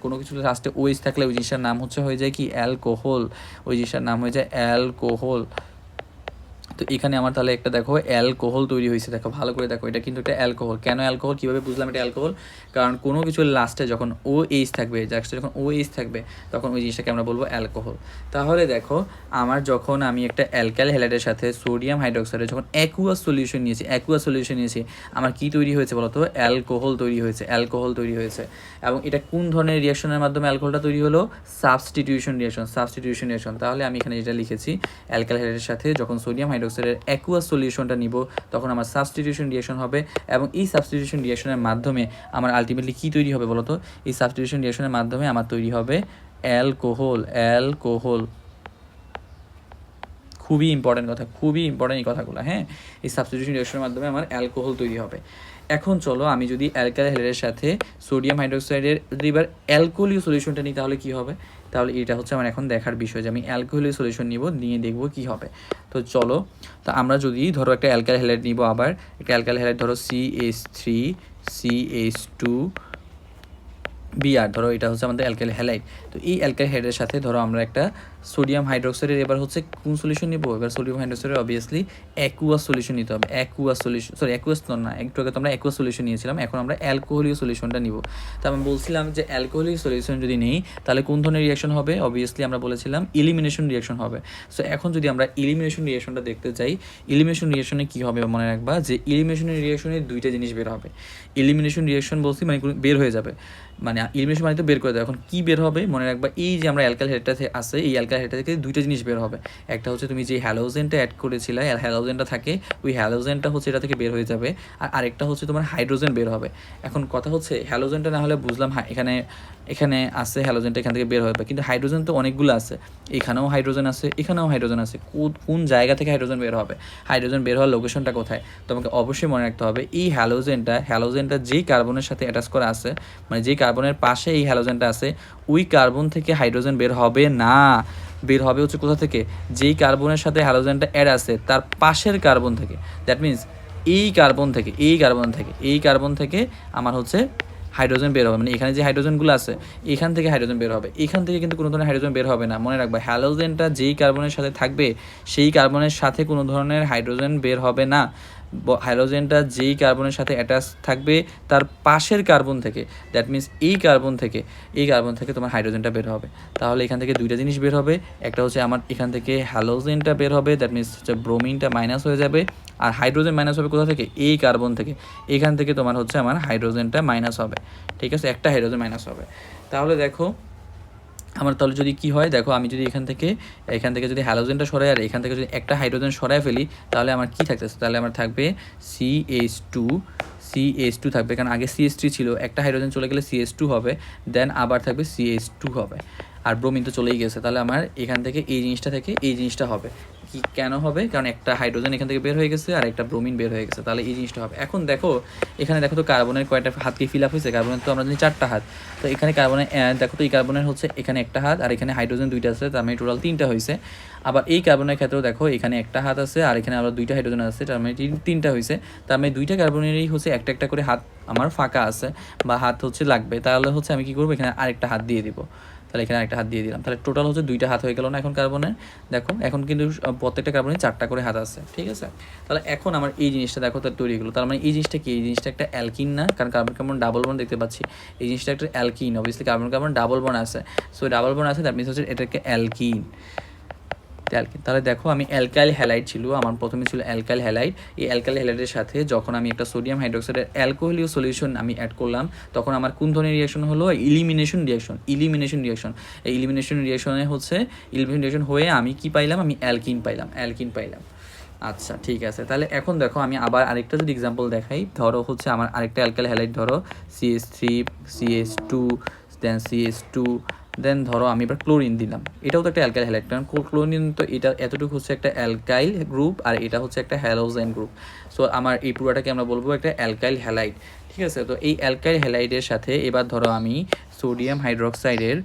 কোনো কিছু লাস্টে OH থাকলে ওই জিনিসটার নাম হয়ে যায় কি, অ্যালকোহল। ওই জিনিসটার নাম হয়ে যায় অ্যালকোহল। তো এখানে আমার তাহলে একটা দেখো অ্যালকোহল তৈরি হয়েছে, দেখো ভালো করে দেখো, এটা কিন্তু একটা অ্যালকোহল। কেন অ্যালকোহল, কীভাবে বুঝলাম এটা অ্যালকোহল, কারণ কোনো কিছুর লাস্টে যখন OH থাকবে, তখন ওই জিনিসটাকে আমরা বলবো অ্যালকোহল। তাহলে দেখো আমার যখন আমি একটা অ্যালকাইল হ্যালাইডের সাথে সোডিয়াম হাইড্রোক্সাইডের যখন অ্যাকুয়াস সলিউশন নিয়েছি, আমার কি তৈরি হয়েছে বলতো, অ্যালকোহল তৈরি হয়েছে। এবং এটা কোন ধরনের রিয়াকশনের মাধ্যমে অ্যালকোহলটা তৈরি হলো, সাবস্টিটিউশন রিয়াকশন। তাহলে আমি এখানে যেটা লিখেছি, অ্যালকাইল হ্যালাইডের সাথে যখন সোডিয়াম হাইড্রোক্সাইডের অ্যাকুয়াস সলিউশনটা নিব তখন আমার সাবস্টিটিউশন রিঅ্যাকশন হবে, এবং এই সাবস্টিটিউশন রিঅ্যাকশনের মাধ্যমে আমার আলটিমেটলি কী তৈরি হবে বলতো, এই সাবস্টিটিউশন রিঅ্যাকশনের মাধ্যমে আমার তৈরি হবে অ্যালকোহল। খুবই ইম্পর্টেন্ট এই কথাগুলো, হ্যাঁ। এই সাবস্টিটিউশন রিঅ্যাকশনের মাধ্যমে আমার অ্যালকোহল তৈরি হবে। এখন চলো আমি যদি অ্যালকাইল হ্যালাইডের সাথে সোডিয়াম হাইড্রোক্সাইডের যদি এবার অ্যালকোহলীয় সলিউশনটা নিই তাহলে কী হবে, তাহলে এটা হচ্ছে আমার এখন দেখার বিষয় যে আমি অ্যালকোহলীয় সলিউশন নিয়ে দেখব কী হবে। তো চলো, তো আমরা যদি ধরো একটা অ্যালকাইল হ্যালাইড নিব, আবার একটা অ্যালকাইল হ্যালাইড ধরো CH3CH2Br, ধরো এটা হচ্ছে আমাদের অ্যালকাইল হ্যালাইড। তো এই অ্যালকাইল হ্যালাইডের সাথে ধরো আমরা একটা সোডিয়াম হাইড্রোক্সাইডের এবার হচ্ছে কোন সলিউশন নিব, এবার সোডিয়াম হাইড্রোক্সাইডের অবভিয়াসলি অ্যাকুয়াস সলিউশন নিতে হবে। একটু আগে তো আমরা অ্যাকুয়াস সলিউশন নিয়েছিলাম, এখন আমরা অ্যালকোহলীয় সলিউশনটা নিব। তো আমি বলছিলাম যে অ্যালকোহলীয় সলিউশন যদি নেই তাহলে কোন ধরনের রিয়াকশন হবে, অবভিয়াসলি আমরা বলেছিলাম ইলিমিনেশন রিয়াকশন হবে। সো এখন যদি আমরা ইলিমিনেশন রিয়াকশনটা দেখতে চাই, ইলিমিনেশন রিয়াকশনে কী হবে মনে রাখবা যে ইলিমিনেশন রিয়াকশনে দুইটা জিনিস বের হবে। ইলিমিনেশন রিয়াকশন বলছি মানে বের হয়ে যাবে, মানে ইলিমিনেশন মানে তো বের করে দেবে। এখন কী বের হবে মনে রাখবা, এই যে আমরা অ্যালকাইল হ্যালাইডটা আছে, এই অ্যালকাইল অ্যালকাইল থেকে দুইটা জিনিস বের হবে। একটা হচ্ছে তুমি যে হ্যালোজেনটা অ্যাড করেছিলে, হ্যালোজেনটা থাকে, ওই হ্যালোজেনটা হচ্ছে এটা থেকে বের হয়ে যাবে, আর আরেকটা হচ্ছে তোমার হাইড্রোজেন বের হবে। এখন কথা হচ্ছে হ্যালোজেনটা না হলে বুঝলাম এখানে এখানে আছে হ্যালোজেনটা এখান থেকে বের হবে, কিন্তু হাইড্রোজেন তো অনেকগুলো আছে, এখানেও হাইড্রোজেন আছে, এখানেও হাইড্রোজেন আছে, কোন জায়গা থেকে হাইড্রোজেন বের হবে, হাইড্রোজেন বের হওয়ার লোকেশনটা কোথায়, তোমাকে অবশ্যই মনে রাখতে হবে এই হ্যালোজেনটা যেই কার্বনের সাথে অ্যাটাচ করা আছে, মানে যেই কার্বনের পাশে এই হ্যালোজেনটা আছে, ওই কার্বন থেকে হাইড্রোজেন বের হবে না, বের হবে হচ্ছে কোথা থেকে, যেই কার্বনের সাথে হ্যালোজেনটা অ্যাড আছে তার পাশের কার্বন থেকে। দ্যাট মিনস এই কার্বন থেকে আমার হচ্ছে হাইড্রোজেন বের হবে, মানে এখানে যে হাইড্রোজেনগুলো আছে এখান থেকে হাইড্রোজেন বের হবে, এখান থেকে কিন্তু কোনো ধরনের হাইড্রোজেন বের হবে না। মনে রাখবা হ্যালোজেনটা যেই কার্বনের সাথে থাকবে সেই কার্বনের সাথে কোনো ধরনের হাইড্রোজেন বের হবে না, হাইড্রোজেনটা যেই কার্বনের সাথে অ্যাটাচ থাকবে তার পাশের কার্বন থেকে, দ্যাট মিনস এই কার্বন থেকে তোমার হাইড্রোজেনটা বের হবে। তাহলে এখান থেকে দুইটা জিনিস বের হবে, একটা হচ্ছে আমার এখান থেকে হ্যালোজেনটা বের হবে, দ্যাট মিনস হচ্ছে ব্রোমিনটা মাইনাস হয়ে যাবে, আর হাইড্রোজেন মাইনাস হবে কোথা থেকে, এই কার্বন থেকে, এখান থেকে তোমার হচ্ছে আমার হাইড্রোজেনটা মাইনাস হবে। ঠিক আছে, একটা হাইড্রোজেন মাইনাস হবে। তাহলে দেখো আমার তাহলে যদি কি হয়, দেখো আমি যদি এখান থেকে যদি হ্যালোজেনটা সরাই আর এখান থেকে যদি একটা হাইড্রোজেন সরাই ফেলি, তাহলে আমার কি থাকতেছে, তাহলে আমার থাকবে CH2 থাকবে, কারণ আগে CH3 ছিল, একটা হাইড্রোজেন চলে গেলে CH2 হবে, দেন আবার থাকবে CH2 হবে, আর ব্রোমিন তো চলেই গেছে। তাহলে আমার এখান থেকে এই জিনিসটা হবে কি, কেন হবে, কারণ একটা হাইড্রোজেন এখান থেকে বের হয়ে গেছে আর একটা ব্রোমিন বের হয়ে গেছে, তাহলে এই জিনিসটা হবে। এখন দেখো এখানে দেখো তো কার্বনের কয়টা হাত কি ফিল আপ হয়েছে, কার্বনের তো আমরা জানি 4টা হাত, তো এখানে কার্বনের দেখো তো এই কার্বনের হচ্ছে এখানে একটা হাত আর এখানে হাইড্রোজেন 2টা আছে, তার মানে টোটাল 3টা হয়েছে। আবার এই কার্বনের ক্ষেত্রেও দেখো এখানে একটা হাত আছে আর এখানে আবার 2টা হাইড্রোজেন আছে, তার মানে 3টা হয়েছে, তার মানে 2টা কার্বনেরই হচ্ছে একটা করে হাত আমার ফাঁকা আছে বা হাত হচ্ছে লাগবে, তাহলে হচ্ছে আমি কি করবো, এখানে আরেকটা হাত দিয়ে দিব, তাহলে এখানে একটা হাত দিয়ে দিলাম, তাহলে টোটাল হচ্ছে 2টা হাত হয়ে গেল না এখন কার্বনের। দেখো এখন কিন্তু প্রত্যেকটা কার্বনে 4টা করে হাত আছে, ঠিক আছে। তাহলে এখন আমার এই জিনিসটা দেখো তার তৈরি হলো, তার মানে এই জিনিসটা কি, এই জিনিসটা একটা অ্যালকিন না, কারণ কার্বন কার্বন ডাবল বন্ড দেখতে পাচ্ছি, এই জিনিসটা একটা alkyne, obviously carbon carbon double bond আছে, সো ডাবল বন্ড আছে, দ্যাট মিনস হচ্ছে এটা একটা অ্যালকিন। তাহলে দেখো আমি অ্যালকাইল হ্যালাইড ছিল, আমার প্রথমে ছিল অ্যালকাইল হ্যালাইড, এই অ্যালকাইল হ্যালাইডের সাথে যখন আমি একটা সোডিয়াম হাইড্রোক্সাইডের অ্যালকোহলীয় সলিউশন আমি অ্যাড করলাম, তখন আমার কোন ধরনের রিয়াকশন হলো, ইলিমিনেশন রিয়াকশন। এই ইলিমিনেশন রিয়াকশন হয়ে আমি কি পাইলাম, আমি অ্যালকিন পাইলাম। আচ্ছা ঠিক আছে, তাহলে এখন দেখো আমি আবার আরেকটা যদি এক্সাম্পল দেখাই, ধরো হচ্ছে আমার আরেকটা অ্যালকাইল হ্যালাইড, ধরো CH3 CH2 দেন CH2, দেন ধরো আমি এবার ক্লোরিন দিলাম, এটাও তো একটা অ্যালকাইল হ্যালাইড, কারণ ক্লোরিন তো এটা এতটুকু হচ্ছে একটা অ্যালকাইল গ্রুপ আর এটা হচ্ছে একটা হ্যালোজেন গ্রুপ, সো আমার এই পুরোটাকে আমরা বলবো একটা অ্যালকাইল হ্যালাইড। ঠিক আছে, তো এই অ্যালকাইল হ্যালাইডের সাথে এবার ধরো আমি সোডিয়াম হাইড্রোক্সাইডের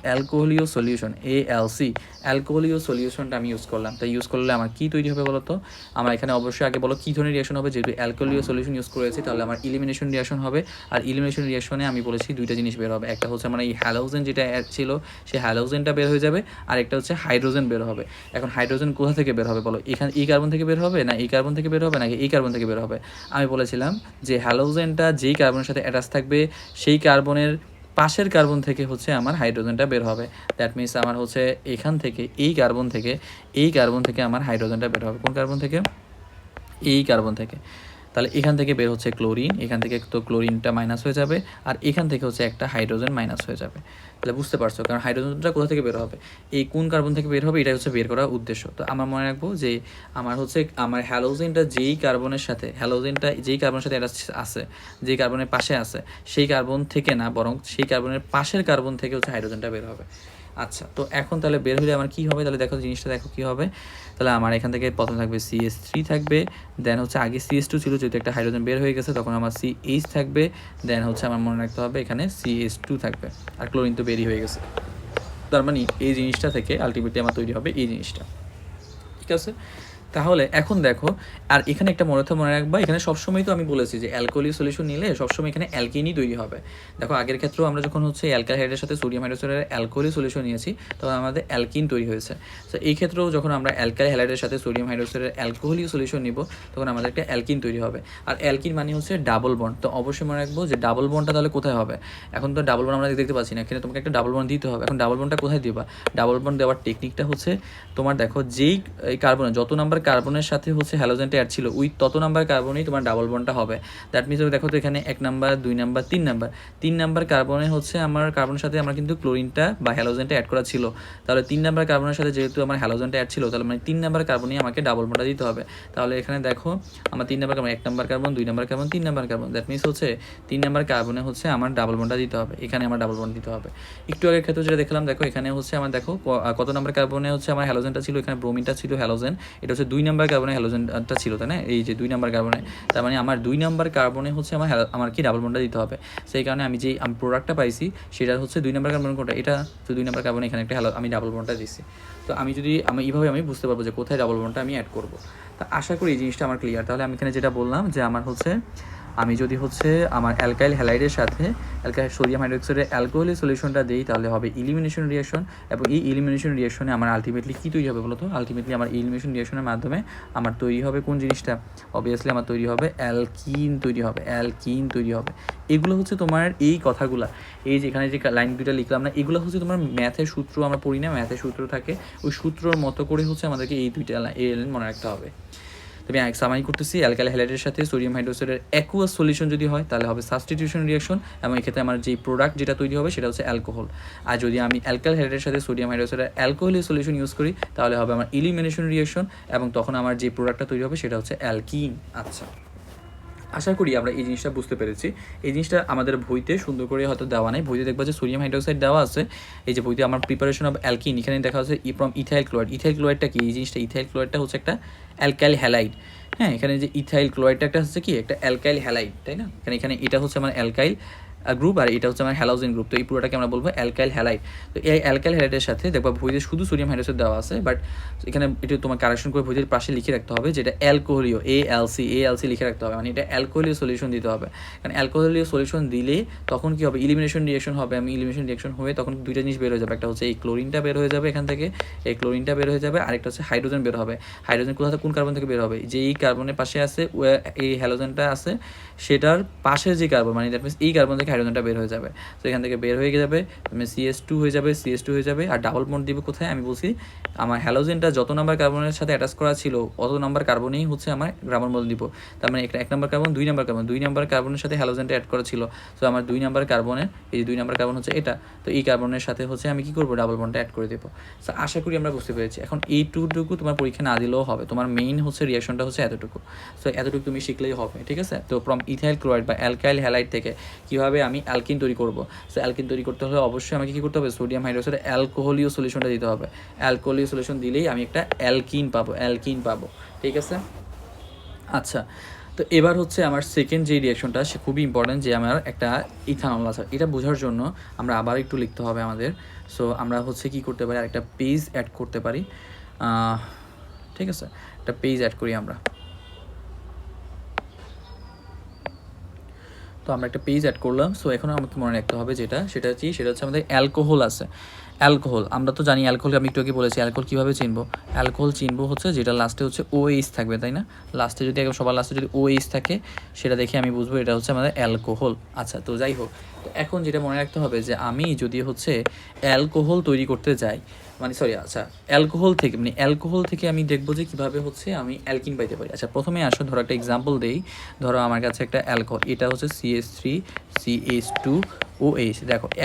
অ্যালকোহলীয় সলিউশন ALC অ্যালকোহলীয় সলিউশনটা আমি ইউজ করলাম, তাই ইউজ করলে আমার কী তৈরি হবে বলো তো, আমার এখানে অবশ্যই আগে বলো কী ধরনের রিয়াকশন হবে, যেহেতু অ্যালকোহলীয় সলিউশন ইউজ করেছি তাহলে আমার ইলিমিনেশন রিয়াকশন হবে, আর ইলিমিনেশন রিয়াকশনে আমি বলেছি দুইটা জিনিস বের হবে, একটা হচ্ছে আমার এই হ্যালোজেন যেটা ছিল সেই হ্যালোজেনটা বের হয়ে যাবে, আর একটা হচ্ছে হাইড্রোজেন বের হবে। এখন হাইড্রোজেন কোথা থেকে বের হবে বলো, এখানে এই কার্বন থেকে বের হবে না এই কার্বন থেকে বের হবে নাকি এই কার্বন থেকে বের হবে, আমি বলেছিলাম যে হ্যালোজেনটা যেই কার্বনের সাথে অ্যাটাচ থাকবে সেই কার্বনের পাশের কার্বন থেকে হচ্ছে আমার হাইড্রোজেনটা বের হবে, দ্যাট মিনস আমার হচ্ছে এখান থেকে এই কার্বন থেকে আমার হাইড্রোজেনটা বের হবে, কোন কার্বন থেকে, এই কার্বন থেকে। তাহলে এখান থেকে বের হচ্ছে ক্লোরিন, এখান থেকে তো ক্লোরিনটা মাইনাস হয়ে যাবে, আর এখান থেকে হচ্ছে একটা হাইড্রোজেন মাইনাস হয়ে যাবে। তাহলে বুঝতে পারছো, কারণ হাইড্রোজেনটা কোথা থেকে বের হবে, এই কোন কার্বন থেকে বের হবে, এটাই হচ্ছে বের করার উদ্দেশ্য। তো আমরা মনে রাখবো যে আমার হ্যালোজেনটা যেই কার্বনের সাথে এটা আছে, যেই কার্বনের পাশে আছে, সেই কার্বন থেকে না, বরং সেই কার্বনের পাশের কার্বন থেকে হচ্ছে হাইড্রোজেনটা বের হবে। আচ্ছা, তো এখন তাহলে বের হলে আমার কী হবে, তাহলে দেখো জিনিসটা দেখো কী হবে, তাহলে আমার এখান থেকে প্রথম থাকবে CH3 থাকবে, দেন হচ্ছে আগে CH2 ছিল, যেহেতু একটা হাইড্রোজেন বের হয়ে গেছে তখন আমার CH থাকবে, দেন হচ্ছে আমার মনে রাখতে হবে এখানে CH2 থাকবে, আর ক্লোরিন তো বেরিয়ে হয়ে গেছে, তার মানে এই জিনিসটা থেকে আলটিমেটলি আমার তৈরি হবে এই জিনিসটা। ঠিক আছে, তাহলে এখন দেখো, আর এখানে একটা মনে রাখবা, এখানে সবসময় তো আমি বলেছি যে অ্যালকোহলীয় সলিউশন নিলে সবসময় এখানে অ্যালকিনই তৈরি হবে। দেখো আগের ক্ষেত্রেও আমরা যখন হচ্ছে অ্যালকাইল হাইড্রের সাথে সোডিয়াম হাইড্রোক্সাইডের অ্যালকোহলীয় সলিউশন নিয়েছি তখন আমাদের অ্যালকিন তৈরি হয়েছে, তো এই ক্ষেত্রেও যখন আমরা অ্যালকাইল হ্যালাইডের সাথে সোডিয়াম হাইড্রোক্সাইডের অ্যালকোহলীয় সলিউশন নিব তখন আমাদের একটা অ্যালকিন তৈরি হবে, আর অ্যালকিন মানে হচ্ছে ডাবল বন্ড। তো অবশ্যই মনে রাখবো যে ডাবল বন্ডটা তাহলে কোথায় হবে, এখন তো ডাবল বন্ড আমরা দেখতে পাচ্ছি না, এখানে তোমাকে একটা ডাবল বন্ড দিতে হবে। এখন ডাবল বন্ডটা কোথায় দিবা, ডাবল বন্ড দেওয়ার টেকনিকটা হচ্ছে তোমার দেখো যেই কার্বনে যত নাম্বার কার্বনের সাথে হচ্ছে হ্যালোজেনটা অ্যাড ছিল ওই তত নাম্বার কার্বনেই তোমার ডাবল বন্ডটা হবে। দ্যাট মিনস দেখো তো এখানে 1 নাম্বার 2 নাম্বার 3 নাম্বার কার্বনে হচ্ছে আমার কার্বনের সাথে আমার কিন্তু ক্লোরিনটা বা হ্যালোজেনটা অ্যাড করা ছিল, তাহলে 3 নাম্বার কার্বনের সাথে যেহেতু আমার হ্যালোজেনটা অ্যাড ছিল তাহলে মানে 3 নাম্বার কার্বনেই আমাকে ডাবল বন্ডটা দিতে হবে। তাহলে এখানে দেখো আমার 3 number carbon, 1 number carbon 2 number carbon 3 number carbon, that means হচ্ছে 3 নাম্বার কার্বনে হচ্ছে আমার ডাবল বন্ডটা দিতে হবে, এখানে আমার ডাবল বন্ড দিতে হবে। একটু আগের ক্ষেত্রে যেটা দেখলাম দেখো এখানে হচ্ছে আমার দেখো কত নাম্বার কার্বনে হচ্ছে আমার হ্যালোজেনটা ছিল, এখানে ব্রোমিনটা ছিল হ্যালোজেন, এটা হচ্ছে 2 নাম্বার কার্বনে হ্যালোজেনটা ছিল তাই না, এই যে 2 নাম্বার কার্বনে, তার মানে আমার 2 নাম্বার কার্বনে হচ্ছে আমার কি ডাবল বন্ডটা দিতে হবে। সেই কারণে আমি যে প্রোডাক্টটা পাইছি সেটা হচ্ছে 2 নাম্বার কার্বন কোনটা, এটা তো 2 নাম্বার কার্বনে এখানে একটা আমি ডাবল বন্ডটা দিচ্ছি। তো আমি এইভাবে আমি বুঝতে পারবো যে কোথায় ডাবল বন্ডটা আমি অ্যাড করবো। তা আশা করি এই জিনিসটা আমার ক্লিয়ার। তাহলে আমি এখানে যেটা বললাম যে আমার হচ্ছে আমি যদি হচ্ছে আমার অ্যালকাইল হ্যালাইডের সাথে সোডিয়াম হাইড্রোক্সাইডের অ্যালকোহলের সলিউশনটা দিই তাহলে হবে ইলিমিনেশন রিঅ্যাকশন, এবং এই ইলিমিনেশন রিঅ্যাকশনে আমার আলটিমেটলি কী তৈরি হবে বলো তো? আলটিমেটলি আমার ইলিমিনেশন রিঅ্যাকশনের মাধ্যমে আমার তৈরি হবে কোন জিনিসটা? অবভিয়াসলি আমার তৈরি হবে অ্যালকিন তৈরি হবে, অ্যালকিন তৈরি হবে। এগুলো হচ্ছে তোমার এই কথাগুলা, এই যে এখানে যে লাইন দুইটা লিখলাম না, এগুলো হচ্ছে তোমার ম্যাথের সূত্র, আমরা পড়ি না ম্যাথের সূত্র থাকে, ওই সূত্রর মতো করে হচ্ছে আমাদেরকে এই দুইটা লাইন মনে রাখতে হবে। তবে আমি সামারি করতেছি, অ্যালকাইল হ্যালাইডের সাথে সোডিয়াম হাইড্রোক্সাইডের অ্যাকুয়াস সলিউশন যদি হয় তাহলে হবে সাবস্টিটিউশন রিঅ্যাকশন, এবং এক্ষেত্রে আমার যে প্রোডাক্ট যেটা তৈরি হবে সেটা হচ্ছে অ্যালকোহল। আর যদি আমি অ্যালকাইল হ্যালাইডের সাথে সোডিয়াম হাইড্রোক্সাইডের অ্যালকোহলের সলিউশন ইউজ করি তাহলে হবে আমার ইলিমিনেশন রিঅ্যাকশন, এবং তখন আমার যে প্রোডাক্টটা তৈরি হবে সেটা হচ্ছে অ্যালকিন। আচ্ছা, আশা করি আমরা এই জিনিসটা বুঝতে পেরেছি। এই জিনিসটা আমাদের বইতে সুন্দর করে হয়তো দেওয়া নেই, বইতে দেখবা যে সোডিয়াম হাইড্রোক্সাইড দেওয়া আছে, এই যে বইতে আমার প্রিপারেশন অফ অ্যালকিন, এখানে দেখা হচ্ছে ফ্রম ইথাইল ক্লোরাইড। ইথাইল ক্লোরাইডটা কি? এই জিনিসটা ইথাইল ক্লোরাইডটা হচ্ছে একটা অ্যালকাইল হ্যালাইড। হ্যাঁ, এখানে যে ইথাইল ক্লোরাইডটা একটা হচ্ছে কি একটা অ্যালকাইল হ্যালাইড, তাই না? এখানে এটা হচ্ছে আমার অ্যালকাইল গ্রুপ, আর এটা হচ্ছে আমার হ্যালোজেন গ্রুপ। তো এই পুরোটাকে আমরা বলবো অ্যালকাইল হ্যালাইড। তো এই অ্যালকাইল হ্যালাইডের সাথে দেখবা বইতে শুধু সোডিয়াম হাইড্রোক্সাইড দেওয়া আছে, বাট এখানে এটা তোমার কারেকশন করে বইয়ের পাশে লিখে রাখতে হবে যেটা অ্যালকোহলীয়, এএলসি লিখে রাখতে হবে, মানে এটা অ্যালকোহলীয় সলিউশন দিতে হবে। কারণ অ্যালকোহলীয় সলিউশন দিলে তখন কি হবে? ইলিমিনেশন রিঅ্যাকশন হবে। আমি ইলিমিনেশন রিঅ্যাকশন হয়ে তখন দুইটা জিনিস বের হয়ে যাবে, একটা হচ্ছে এই ক্লোরিনটা বের হয়ে যাবে এখান থেকে, এই ক্লোরিনটা বের হয়ে যাবে, আরেকটা হচ্ছে হাইড্রোজেন বের হবে। হাইড্রোজেন কোন কার্বন থেকে বের হবে? যে এই কার্বনের পাশে আছে এই হ্যালোজেনটা আছে সেটার পাশের যে কার্বন, মানে দ্যাট মিনস এই কার্বন থেকে হাইড্রোজেনটা বের হয়ে যাবে। তো এখান থেকে বের হয়ে যাবে CS2 হয়ে যাবে, আর ডাবল বন্ড দিবে কোথায়? আমি বলছি আমার হ্যালোজেনটা যত নাম্বার কার্বনের সাথে অ্যাটাচ করা ছিল অত নাম্বার কার্বনেই হচ্ছে আমার ডাবল বন্ড দিব। তার মানে একটা 1 নাম্বার কার্বন 2 নাম্বার কার্বনের সাথে হ্যালোজেনটা অ্যাড করা ছিল, তো আমার 2 নাম্বার কার্বনের এই 2 নাম্বার কার্বন হচ্ছে এটা, তো এই কার্বনের সাথে হচ্ছে আমি কি করবো? ডাবল বন্ডটা অ্যাড করে দেবো। তো আশা করি আমরা বুঝতে পেরেছি। এখন এইটুকু তোমার পরীক্ষা না দিলেও হবে, তোমার মেইন হচ্ছে রিঅ্যাকশনটা হচ্ছে এতটুকু। সো এতটুকু তুমি শিখলেই হবে, ঠিক আছে? তো ফ্রম ইথাইল ক্লোরাইড বা অ্যালকাইল হ্যালাইড থেকে কীভাবে আমি অ্যালকিন তৈরি করবো? সো অ্যালকিন তৈরি করতে হলে অবশ্যই আমাকে কী করতে হবে? সোডিয়াম হাইড্রোক্সাইড অ্যালকোহলীয় সলিউশনটা দিতে হবে। অ্যালকোহলীয় সলিউশন দিলেই আমি একটা অ্যালকিন পাবো, ঠিক আছে? আচ্ছা, তো এবার হচ্ছে আমার সেকেন্ড যে রিঅ্যাকশনটা সে খুবই ইম্পর্ট্যান্ট, যে আমার একটা ইথানল আছে। এটা বোঝার জন্য আমরা আবার একটু লিখতে হবে আমাদের। সো আমরা হচ্ছে কি করতে পারি? আরেকটা পেজ অ্যাড করতে পারি, ঠিক আছে? একটা পেজ অ্যাড করি আমরা। তো আমরা একটা পেজ অ্যাড করলাম। সো এখন আমাকে মনে রাখতে হবে সেটা হচ্ছে আমাদের অ্যালকোহল আছে। অ্যালকোহল আমরা তো জানি, অ্যালকোহল আমি একটু আগে বলেছি। অ্যালকোহল কীভাবে চিনবো? অ্যালকোহল চিনবো হচ্ছে যেটা লাস্টে হচ্ছে OH থাকবে, তাই না? লাস্টে যদি সবার লাস্টে যদি OH থাকে সেটা দেখে আমি বুঝবো এটা হচ্ছে আমাদের অ্যালকোহল। আচ্ছা, তো যাই হোক, তো এখন যেটা মনে রাখতে হবে যে আমি যদি হচ্ছে অ্যালকোহল তৈরি করতে যাই, অ্যালকোহল থেকে আমি দেখবো যে কীভাবে হচ্ছে আমি অ্যালকিন পাইতে পারি। আচ্ছা, প্রথমে আসো, ধরো একটা এক্সাম্পল দেই। ধরো আমার কাছে একটা অ্যালকোহল, এটা হচ্ছে CH3CH2OH।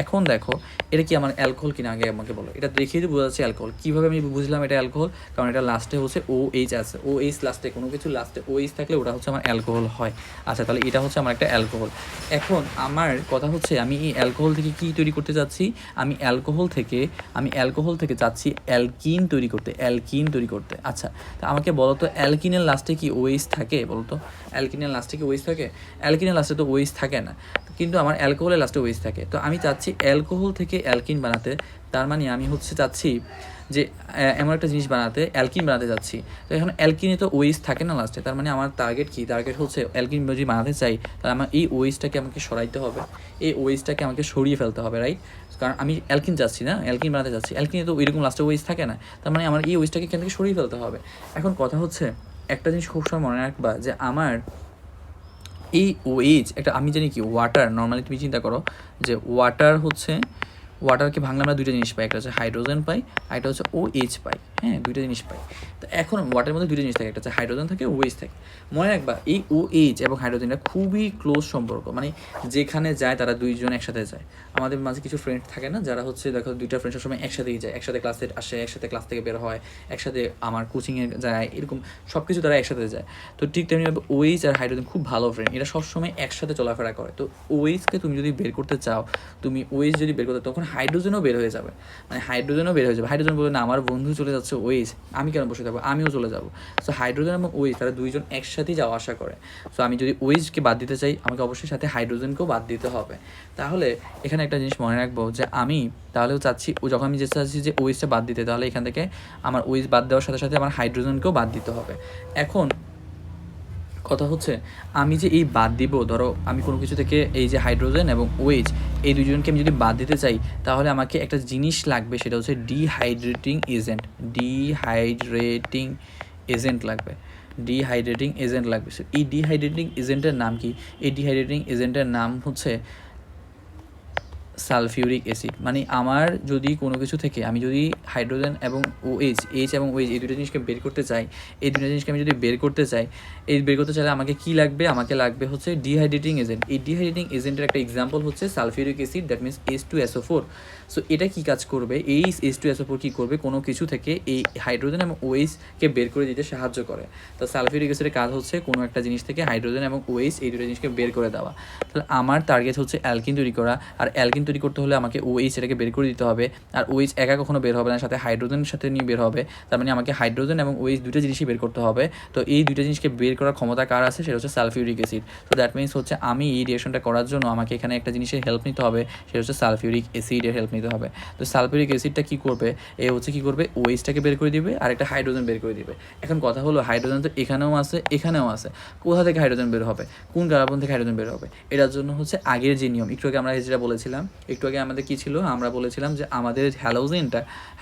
এখন দেখো এটা কি আমার অ্যালকোহল কিনা আগে আমাকে বলো। এটা দেখিয়ে বোঝা যাচ্ছে অ্যালকোহল। কীভাবে আমি বুঝলাম এটা অ্যালকোহল? কারণ এটা লাস্টে হচ্ছে OH আছে। OH লাস্টে, কোনো কিছু লাস্টে OH থাকলে ওটা হচ্ছে আমার অ্যালকোহল হয়। আচ্ছা, তাহলে এটা হচ্ছে আমার একটা অ্যালকোহল। এখন আমার কথা হচ্ছে আমি এই অ্যালকোহল থেকে কী তৈরি করতে যাচ্ছি? আমি অ্যালকোহল থেকে চাচ্ছি অ্যালকিন তৈরি করতে। আচ্ছা, তা আমাকে বলো তো অ্যালকিনের লাস্টে কি OH থাকে? বলো তো অ্যালকিনের লাস্টে কি OH থাকে? অ্যালকিনের লাস্টে তো OH থাকে না, কিন্তু আমার অ্যালকোহলের লাস্টে OH থাকে। তো আমি চাচ্ছি অ্যালকোহল থেকে অ্যালকিন বানাতে, তার মানে আমি হচ্ছে চাচ্ছি যে এমন একটা জিনিস বানাতে, অ্যালকিন বানাতে যাচ্ছি। তো এখন অ্যালকিনে তো OH থাকে না লাস্টে, তার মানে আমার টার্গেট কি? টার্গেট হচ্ছে অ্যালকিন যদি বানাতে চাই তাহলে আমার এই OH-টাকে আমাকে সরাইতে হবে, এই OH-টাকে আমাকে সরিয়ে ফেলতে হবে, রাইট? কারণ আমি অ্যালকিন চাচ্ছি না, অ্যালকিন বানাতে চাচ্ছি। অ্যালকিনে তো এরকম লাস্টে OH থাকে না, তার মানে আমার এই OH-টাকে এখান থেকে সরিয়ে ফেলতে হবে। এখন কথা হচ্ছে একটা জিনিস খুব সময় মনে রাখবা যে আমার এই OH একটা, আমি জানি কি ওয়াটার, নর্মালি তুমি চিন্তা করো যে ওয়াটারকে ভাঙলে আমরা দুইটা জিনিস পাই, একটা হচ্ছে হাইড্রোজেন পাই, আর একটা হচ্ছে OH পাই। হ্যাঁ, দুইটা জিনিস পাই। তো এখন ওয়াটারের মধ্যে দুইটা জিনিস থাকে, একটা হচ্ছে হাইড্রোজেন থাকে, ওএইচ থাকে। মনে রাখবা এই OH এবং হাইড্রোজেনটা খুবই ক্লোজ সম্পর্ক, মানে যেখানে যায় তারা দুইজন একসাথে যায়। আমাদের মাঝে কিছু ফ্রেন্ড থাকে না, যারা হচ্ছে দেখো দুইটা ফ্রেন্ড সবসময় একসাথেই যায়, একসাথে ক্লাসে আসে, একসাথে ক্লাস থেকে বের হয়, একসাথে আমার কোচিংয়ে যায়, এরকম সব কিছু তারা একসাথে যায়। তো ঠিক তেমনিভাবে OH আর হাইড্রোজেন খুব ভালো ফ্রেন্ড, এরা সবসময় একসাথে চলাফেরা করে। তো OH-কে তুমি যদি বের করতে চাও, তুমি OH যদি বের করতে, তখন হাইড্রোজেনও বের হয়ে যাবে, মানে হাইড্রোজেনও বের হয়ে যাবে। হাইড্রোজেন বলে না, আমার বন্ধু চলে যাচ্ছে OH, আমি কেন বসে থাকবো, আমিও চলে যাবো। সো হাইড্রোজেন এবং OH তারা দুইজন একসাথেই যাওয়া আসা করে। সো আমি যদি OH-কে বাদ দিতে চাই, আমাকে অবশ্যই সাথে হাইড্রোজেনকেও বাদ দিতে হবে। তাহলে এখানে একটা জিনিস মনে রাখবো যে আমি তাহলেও চাচ্ছি, যখন আমি যেতে চাচ্ছি যে OH-টা বাদ দিতে, তাহলে এখান থেকে আমার OH বাদ দেওয়ার সাথে সাথে আমার হাইড্রোজেনকেও বাদ দিতে হবে। এখন কথা হচ্ছে আমি যে এই বাদ দিব, ধরো আমি কোনো কিছু থেকে এই যে হাইড্রোজেন এবং OH এই দুজনকে আমি যদি বাদ দিতে চাই, তাহলে আমাকে একটা জিনিস লাগবে, সেটা হচ্ছে ডিহাইড্রেটিং এজেন্ট। ডিহাইড্রেটিং এজেন্ট লাগবে, ডিহাইড্রেটিং এজেন্ট লাগবে। এই ডিহাইড্রেটিং এজেন্টের নাম কি? এই ডিহাইড্রেটিং এজেন্টের নাম হচ্ছে সালফিউরিক অ্যাসিড। মানে আমার যদি কোনো কিছু থেকে আমি যদি হাইড্রোজেন এবং OH, এইচ এবং OH এই দুটো জিনিসকে বের করতে চাই, এই দুটো জিনিসকে আমি যদি বের করতে চাই, এই বের করতে চাইলে আমাকে কী লাগবে? আমাকে লাগবে হচ্ছে ডিহাইড্রেটিং এজেন্ট। এই ডিহাইড্রেটিং এজেন্টের একটা এক্সাম্পল হচ্ছে sulphuric acid, that means H2SO4। So এটা কী কাজ করবে? এই H2SO4 কী করবে? কোনো কিছু থেকে এই হাইড্রোজেন এবং OH-কে বের করে দিতে সাহায্য করে। তো সালফিউরিক অ্যাসিডের কাজ হচ্ছে কোনো একটা জিনিস থেকে হাইড্রোজেন এবং OH এই দুটো জিনিসকে বের করে দেওয়া। তাহলে আমার টার্গেট হচ্ছে অ্যালকিন তৈরি করা, আর অ্যালকিন তৈরি করতে হলে আমাকে OH এটাকে বের করে দিতে হবে। আর OH একা কখনো বের হবে না, সাথে হাইড্রোজেনের সাথে নিয়ে বের হবে। তার মানে আমাকে হাইড্রোজেন এবং OH দুটো জিনিসই বের করতে হবে। তো এই দুটো জিনিসকে বের করার ক্ষমতা কার আছে? সেটা হচ্ছে সালফিউরিক অ্যাসিড। তো দ্যাট মিনস হচ্ছে আমি এই রিয়েকশনটা করার জন্য আমাকে এখানে একটা জিনিসের হেল্প নিতে হবে, সেটা হচ্ছে সালফিউরিক অ্যাসিডের হেল্প নিতে হবে। তো সালফিউরিক অ্যাসিডটা কী করবে? এ হচ্ছে কী করবে? OH-টাকে বের করে দিবে আর একটা হাইড্রোজেন বের করে দিবে। এখন কথা হলো, হাইড্রোজেন তো এখানেও আছে, এখানেও আছে। কোথা থেকে হাইড্রোজেন বের হবে? কোন কার্বন থেকে হাইড্রোজেন বের হবে? এটার জন্য হচ্ছে আগের যে নিয়ম, একটু আগে আমরা যেটা বলেছিলাম, একটু আগে আমাদের কী ছিল? আমরা বলেছিলাম যে আমাদের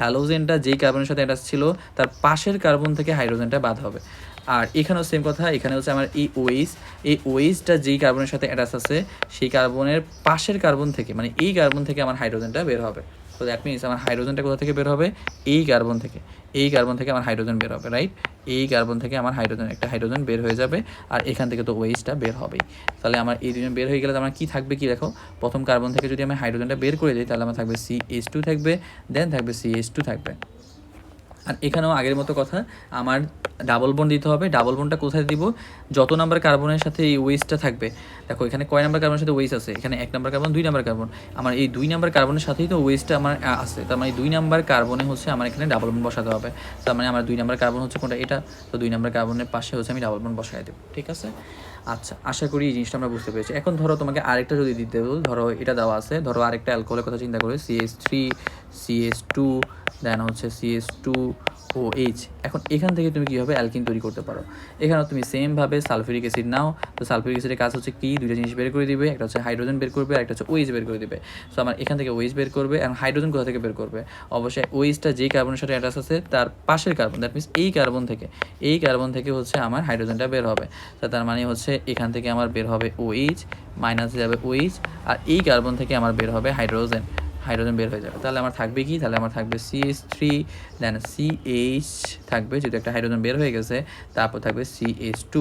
হ্যালোজেনটা যেই কার্বনের সাথে অ্যাটাচ ছিল, তার পাশের কার্বন থেকে হাইড্রোজেনটা বাদ হবে। আর এখানেও সেম কথা, এখানে হচ্ছে আমার এই OH-টা যেই কার্বনের সাথে অ্যাটাচ আছে, সেই কার্বনের পাশের কার্বন থেকে, মানে এই কার্বন থেকে আমার হাইড্রোজেনটা বের হবে। তো দ্যাট মিনস আমার হাইড্রোজেনটা কোথা থেকে বের হবে? এই কার্বন থেকে। এই কার্বন থেকে আমার হাইড্রোজেন বের হবে, রাইট? এই কার্বন থেকে আমার একটা হাইড্রোজেন বের হয়ে যাবে, আর এখান থেকে তো OH-টা বের হবেই। তাহলে আমার এই দুজন বের হয়ে গেলে আমার কী থাকবে? কি দেখো, প্রথম কার্বন থেকে যদি আমি হাইড্রোজেনটা বের করে দিই, তাহলে আমার থাকবে CH2 থাকবে, দেন থাকবে CH2 থাকবে। আর এখানেও আগের মতো কথা, আমার ডাবল বন্ড দিতে হবে। ডাবল বন্ডটা কোথায় দিব? যত নাম্বার কার্বনের সাথে এই OH-টা থাকবে, দেখো এখানে কয় নাম্বার কার্বনের সাথে OH আছে? এখানে 1 নাম্বার কার্বন, 2 নাম্বার কার্বন। আমার এই 2 নাম্বার কার্বনের সাথেই তো OH-টা আমার আছে, তার মানে 2 নাম্বার কার্বনে হচ্ছে আমার এখানে ডাবল বন্ড বসাতে হবে। তার মানে আমার 2 নাম্বার কার্বন হচ্ছে কোনটা? এটা। তো 2 নাম্বার কার্বনের পাশে হচ্ছে আমি ডাবল বন্ড বসাই দেবো, ঠিক আছে? আচ্ছা, আশা করি এই জিনিসটা আমরা বুঝতে পেরেছি। এখন ধরো তোমাকে আরেকটা যদি দিতে বল, ধরো এটা দেওয়া আছে, ধরো আরেকটা অ্যালকোহলের কথা চিন্তা করে, CH3, CH2, দেন হচ্ছে CH2OH। এখন এখান থেকে তুমি কীভাবে অ্যালকিন তৈরি করতে পারো? এখানেও তুমি সেমভাবে সালফিউরিক অ্যাসিড নাও। তো সালফিউরিক অ্যাসিডের কাজ হচ্ছে কি? দুটো জিনিস বের করে দিবে, একটা হচ্ছে হাইড্রোজেন বের করবে, আর একটা হচ্ছে OH বের করে দিবে। সো আমার এখান থেকে OH বের করবে, এবং হাইড্রোজেন কোথা থেকে বের করবে? অবশ্যই OH-টা যেই কার্বনের সাথে অ্যাটাচ আছে তার পাশের কার্বন, দ্যাট মিনস এই কার্বন থেকে হচ্ছে আমার হাইড্রোজেনটা বের হবে। তো তার মানে হচ্ছে এখান থেকে আমার বের হবে OH, মাইনাস যাবে OH, আর এই কার্বন থেকে আমার বের হবে হাইড্রোজেন বের হয়ে যাবে। তাহলে আমার থাকবে কি? তাহলে আমার থাকবে CH3, দেন CH থাকবে, যেহেতু একটা হাইড্রোজেন বের হয়ে গেছে, তারপর থাকবে CH2।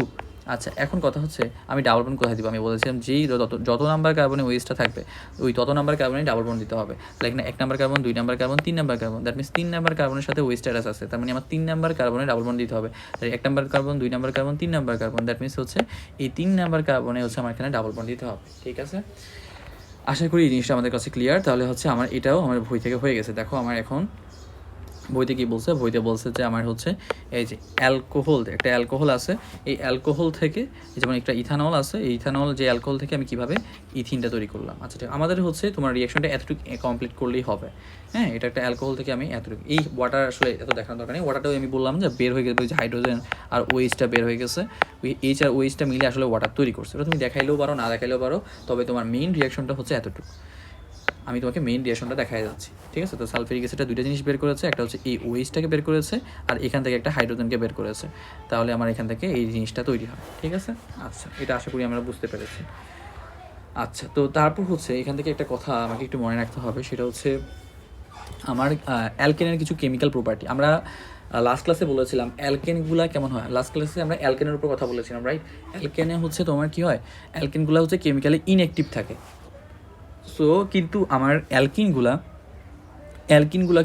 আচ্ছা, এখন কথা হচ্ছে আমি ডাবল বন্ড কোথায় দিব? আমি বলেছিলাম যেই যত নাম্বার কার্বনে OH-টা থাকবে, ওই তত নাম্বার কার্বনে ডাবল বন্ড দিতে হবে। তাহলে এখানে 1 number carbon, 2 number carbon, 3 number carbon, that means 3 number কার্বনের সাথে OH-টা অ্যাটাচ আছে, তার মানে আমার 3 নাম্বার কার্বনে ডাবল বন্ড দিতে হবে। তাহলে 1 number carbon, 2 number carbon, 3 number carbon, that means হচ্ছে এই 3 নাম্বার কার্বনে হচ্ছে আমার এখানে ডাবল বন্ড দিতে হবে, ঠিক আছে? আশা করি এই জিনিসটা আমাদের কাছে ক্লিয়ার। তাহলে হচ্ছে আমার এটাও আমার বই থেকে হয়ে গেছে। দেখো আমার এখন বইতে কী বলছে? বইতে বলছে যে আমার হচ্ছে এই যে একটা অ্যালকোহল আছে, এই অ্যালকোহল থেকে যেমন একটা ইথানল আছে, এই ইথানল যে অ্যালকোহল থেকে আমি কীভাবে ইথিনটা তৈরি করলাম। আচ্ছা, ঠিক আমাদের হচ্ছে তোমার রিয়াকশনটা এতটুকু কমপ্লিট করলেই হবে। হ্যাঁ, এটা একটা অ্যালকোহল থেকে আমি এতটুকু, এই ওয়াটার আসলে এত দেখানোর দরকার নেই। ওয়াটারটাও আমি বললাম যে বের হয়ে গেছে, ওই যে হাইড্রোজেন আর OH-টা বের হয়ে গেছে, ওই H আর OH-টা মিলে আসলে ওয়াটার তৈরি করছে। ওটা তুমি দেখাইলেও পারো, না দেখাইলেও পারো, তবে তোমার মেইন রিয়াকশনটা হচ্ছে এতটুকু। আমি তোমাকে মেইন রিয়েকশনটা দেখাই যাচ্ছি, ঠিক আছে? তো সালফিউরিক অ্যাসিডটা দুইটা জিনিস বের করেছে, একটা হচ্ছে এই OH-টাকে বের করেছে, আর এখান থেকে একটা হাইড্রোজেনকে বের করেছে। তাহলে আমার এখান থেকে এই জিনিসটা তৈরি হয়, ঠিক আছে? আচ্ছা, এটা আশা করি আমরা বুঝতে পেরেছি। আচ্ছা, তো তারপর হচ্ছে এখান থেকে একটা কথা আমাকে একটু মনে রাখতে হবে, সেটা হচ্ছে আমার অ্যালকেনের কিছু কেমিক্যাল প্রপার্টি। আমরা লাস্ট ক্লাসে বলেছিলাম অ্যালকেনগুলা কেমন হয়। লাস্ট ক্লাসে আমরা অ্যালকেনের উপর কথা বলেছিলাম, রাইট? অ্যালকেনে হচ্ছে তোমার কী হয়, অ্যালকেনগুলো হচ্ছে কেমিক্যালি ইনঅ্যাক্টিভ থাকে। সো কিন্তু আমার অ্যালকিনগুলা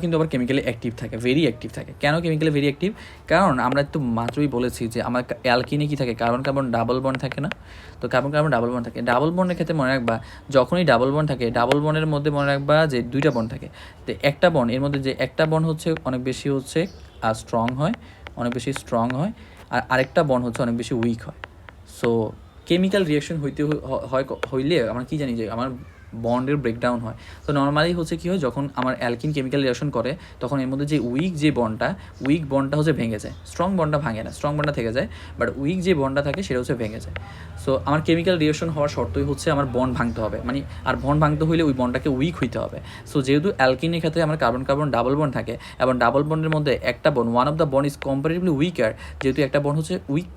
কিন্তু আবার কেমিক্যালি অ্যাক্টিভ থাকে, ভেরি অ্যাক্টিভ থাকে। কেন কেমিক্যালি ভেরি অ্যাক্টিভ? কারণ আমরা তো মাত্রই বলেছি যে আমার অ্যালকিনে কী থাকে, কার্বন কার্বন ডাবল বন্ড থাকে না? তো কার্বন কার্বন ডাবল বন্ড থাকে। ডাবল বন্ডের ক্ষেত্রে মনে রাখবা, যখনই ডাবল বন্ড থাকে, ডাবল বন্ডের মধ্যে মনে রাখবা যে দুইটা বন্ড থাকে। তো একটা বন্ড, এর মধ্যে যে একটা বন্ড হচ্ছে অনেক বেশি হচ্ছে স্ট্রং হয়, অনেক বেশি স্ট্রং হয়, আর আরেকটা বন্ড হচ্ছে অনেক বেশি উইক হয়। সো কেমিক্যাল রিয়াকশন হইলে আমরা কী জানি যে আমার বন্ডের ব্রেকডাউন হয়। তো নর্মালি হচ্ছে কী হয়, যখন আমার অ্যালকিন কেমিক্যাল রিয়াকশন করে তখন এর মধ্যে যে উইক বন্ডটা হচ্ছে ভেঙে যায়। স্ট্রং বন্ডটা ভাঙে না, স্ট্রং বন্ডটা থেকে যায়, বাট উইক যে বন্ডটা থাকে সেটা হচ্ছে ভেঙে যায়। সো আমার কেমিক্যাল রিয়াকশন হওয়ার শর্তই হচ্ছে আমার বন্ড ভাঙতে হবে, মানে আর বন্ড ভাঙতে হইলে ওই বন্ডটাকে উইক হইতে হবে। সো যেহেতু অ্যালকিনের ক্ষেত্রে আমার কার্বন কার্বন ডাবল বন্ড থাকে এবং ডাবল বন্ডের মধ্যে একটা bond, one of the bond is comparatively weaker, যেহেতু একটা বন্ড হচ্ছে উইক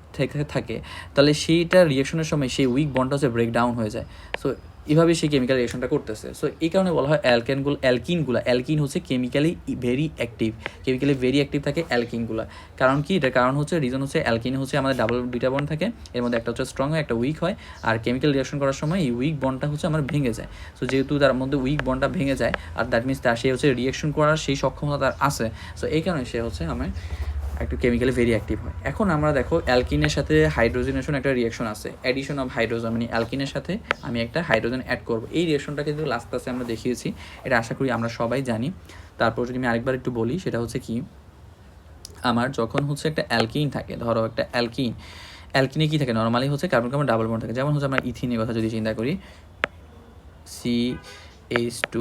থাকে, তাহলে সেইটা রিয়াকশনের সময় সেই উইক বন্ডটা হচ্ছে ব্রেকডাউন হয়ে যায়। সো এভাবে সেই কেমিক্যাল রিয়েকশনটা করতেছে। সো এই কারণে বলা হয় অ্যালকিন হচ্ছে কেমিক্যালি ভেরি অ্যাক্টিভ থাকে অ্যালকিনগুলো। কারণ কি? এটার কারণ হচ্ছে, রিজন হচ্ছে অ্যালকিনে হচ্ছে আমাদের দুইটা বন্ড থাকে, এর মধ্যে একটা হচ্ছে স্ট্রং হয়, একটা উইক হয়, আর কেমিক্যাল রিয়েকশন করার সময় এই উইক বন্ডটা হচ্ছে আমার ভেঙে যায়। সো যেহেতু তার মধ্যে উইক বন্ডটা ভেঙে যায়, আর দ্যাট মিনস সে হচ্ছে রিয়েকশন করার সেই সক্ষমতা তার আছে। সো এই কারণে সে হচ্ছে আমার একটু কেমিক্যালি ভেরি অ্যাক্টিভ হয়। এখন আমরা দেখো অ্যালকিনের সাথে হাইড্রোজেনেশন একটা রিয়েকশন আছে, অ্যাডিশন অফ হাইড্রোজেন, মানে অ্যালকিনের সাথে আমি একটা হাইড্রোজেন অ্যাড করব। এই রিয়েকশনটা কিন্তু লাস্ট ক্লাসে আমরা দেখিয়েছি, এটা আশা করি আমরা সবাই জানি। তারপর যদি আমি আরেকবার একটু বলি, সেটা হচ্ছে কি, আমার যখন হচ্ছে একটা অ্যালকিন থাকে, ধরো একটা অ্যালকিনে কী থাকে, নর্মালি হচ্ছে কার্বন কার্বন ডাবল বন্ড থাকে। যেমন হচ্ছে আমরা ইথিনের কথা যদি চিন্তা করি, CH2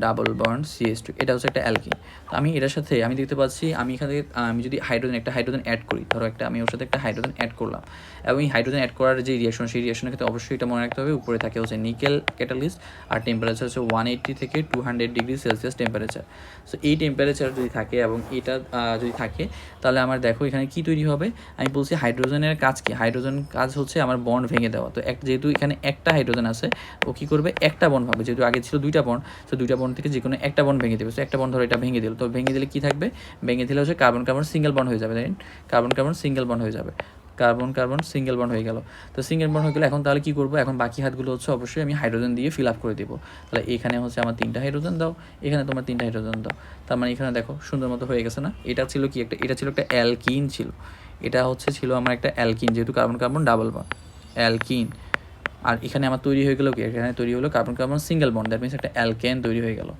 ডাবল বন্ড CH2, এটা হচ্ছে একটা অ্যালকিন। তো আমি এটার সাথে আমি দেখতে পাচ্ছি, আমি এখানে আমি যদি একটা হাইড্রোজেন অ্যাড করি, ধরো আমি ওর সাথে একটা হাইড্রোজেন অ্যাড করলাম, এবং এই হাইড্রোজেন অ্যাড করার যে রিয়েকশন, সেই রিয়েকশনের ক্ষেত্রে অবশ্যই এটা মনে রাখতে হবে, উপরে থাকে হচ্ছে নিকেল ক্যাটালিস্ট, আর টেম্পারেচার হচ্ছে 180 থেকে 200 ডিগ্রি সেলসিয়াস টেম্পারেচার। সো এই টেম্পারেচার যদি থাকে এবং এটা যদি থাকে, তাহলে আমার দেখো এখানে কি তৈরি হবে। আমি বলছি হাইড্রোজেনের কাজ কি, হাইড্রোজেন কাজ হচ্ছে আমার বন্ড ভেঙে দেওয়া। তো যেহেতু এখানে একটা হাইড্রোজেন আছে, ও কী করবে, একটা বন্ড ভাবে, যেহেতু আগে ছিল দুইটা বন্ড, তো দুইটা বন্ড থেকে যে কোনো একটা বন্ড ভেঙে দেবে। তো একটা বন্ড ধরো এটা ভেঙে দিল, তো ভেঙে দিলে কী থাকবে, ভেঙে দিলে হচ্ছে কার্বন কার্বন সিঙ্গেল বন্ড হয়ে যাবে, দেন কার্বন কার্বন সিঙ্গেল বন্ড হয়ে যাবে, কার্বন কার্বন সিঙ্গেল বন্ড হয়ে গেল। তো সিঙ্গেল বন্ড হয়ে গেলে এখন তাহলে কী করবো, এখন বাকি হাতগুলো হচ্ছে অবশ্যই আমি হাইড্রোজেন দিয়ে ফিল আপ করে দেবো। তাহলে এখানে হচ্ছে আমার 3টা হাইড্রোজেন দাও, এখানে তোমার 3টা হাইড্রোজেন দাও। তার মানে এখানে দেখো সুন্দর মতো হয়ে গেছে না? এটা ছিল কি, এটা ছিল একটা অ্যালকিন ছিল, এটা হচ্ছে ছিল আমার একটা অ্যালকিন, যেহেতু carbon carbon double bond alkene. আর এখানে আমার তৈরি হয়ে গেলো কি, এখানে তৈরি হলো carbon carbon single bond, that means একটা অ্যালকেন তৈরি হয়ে গেল।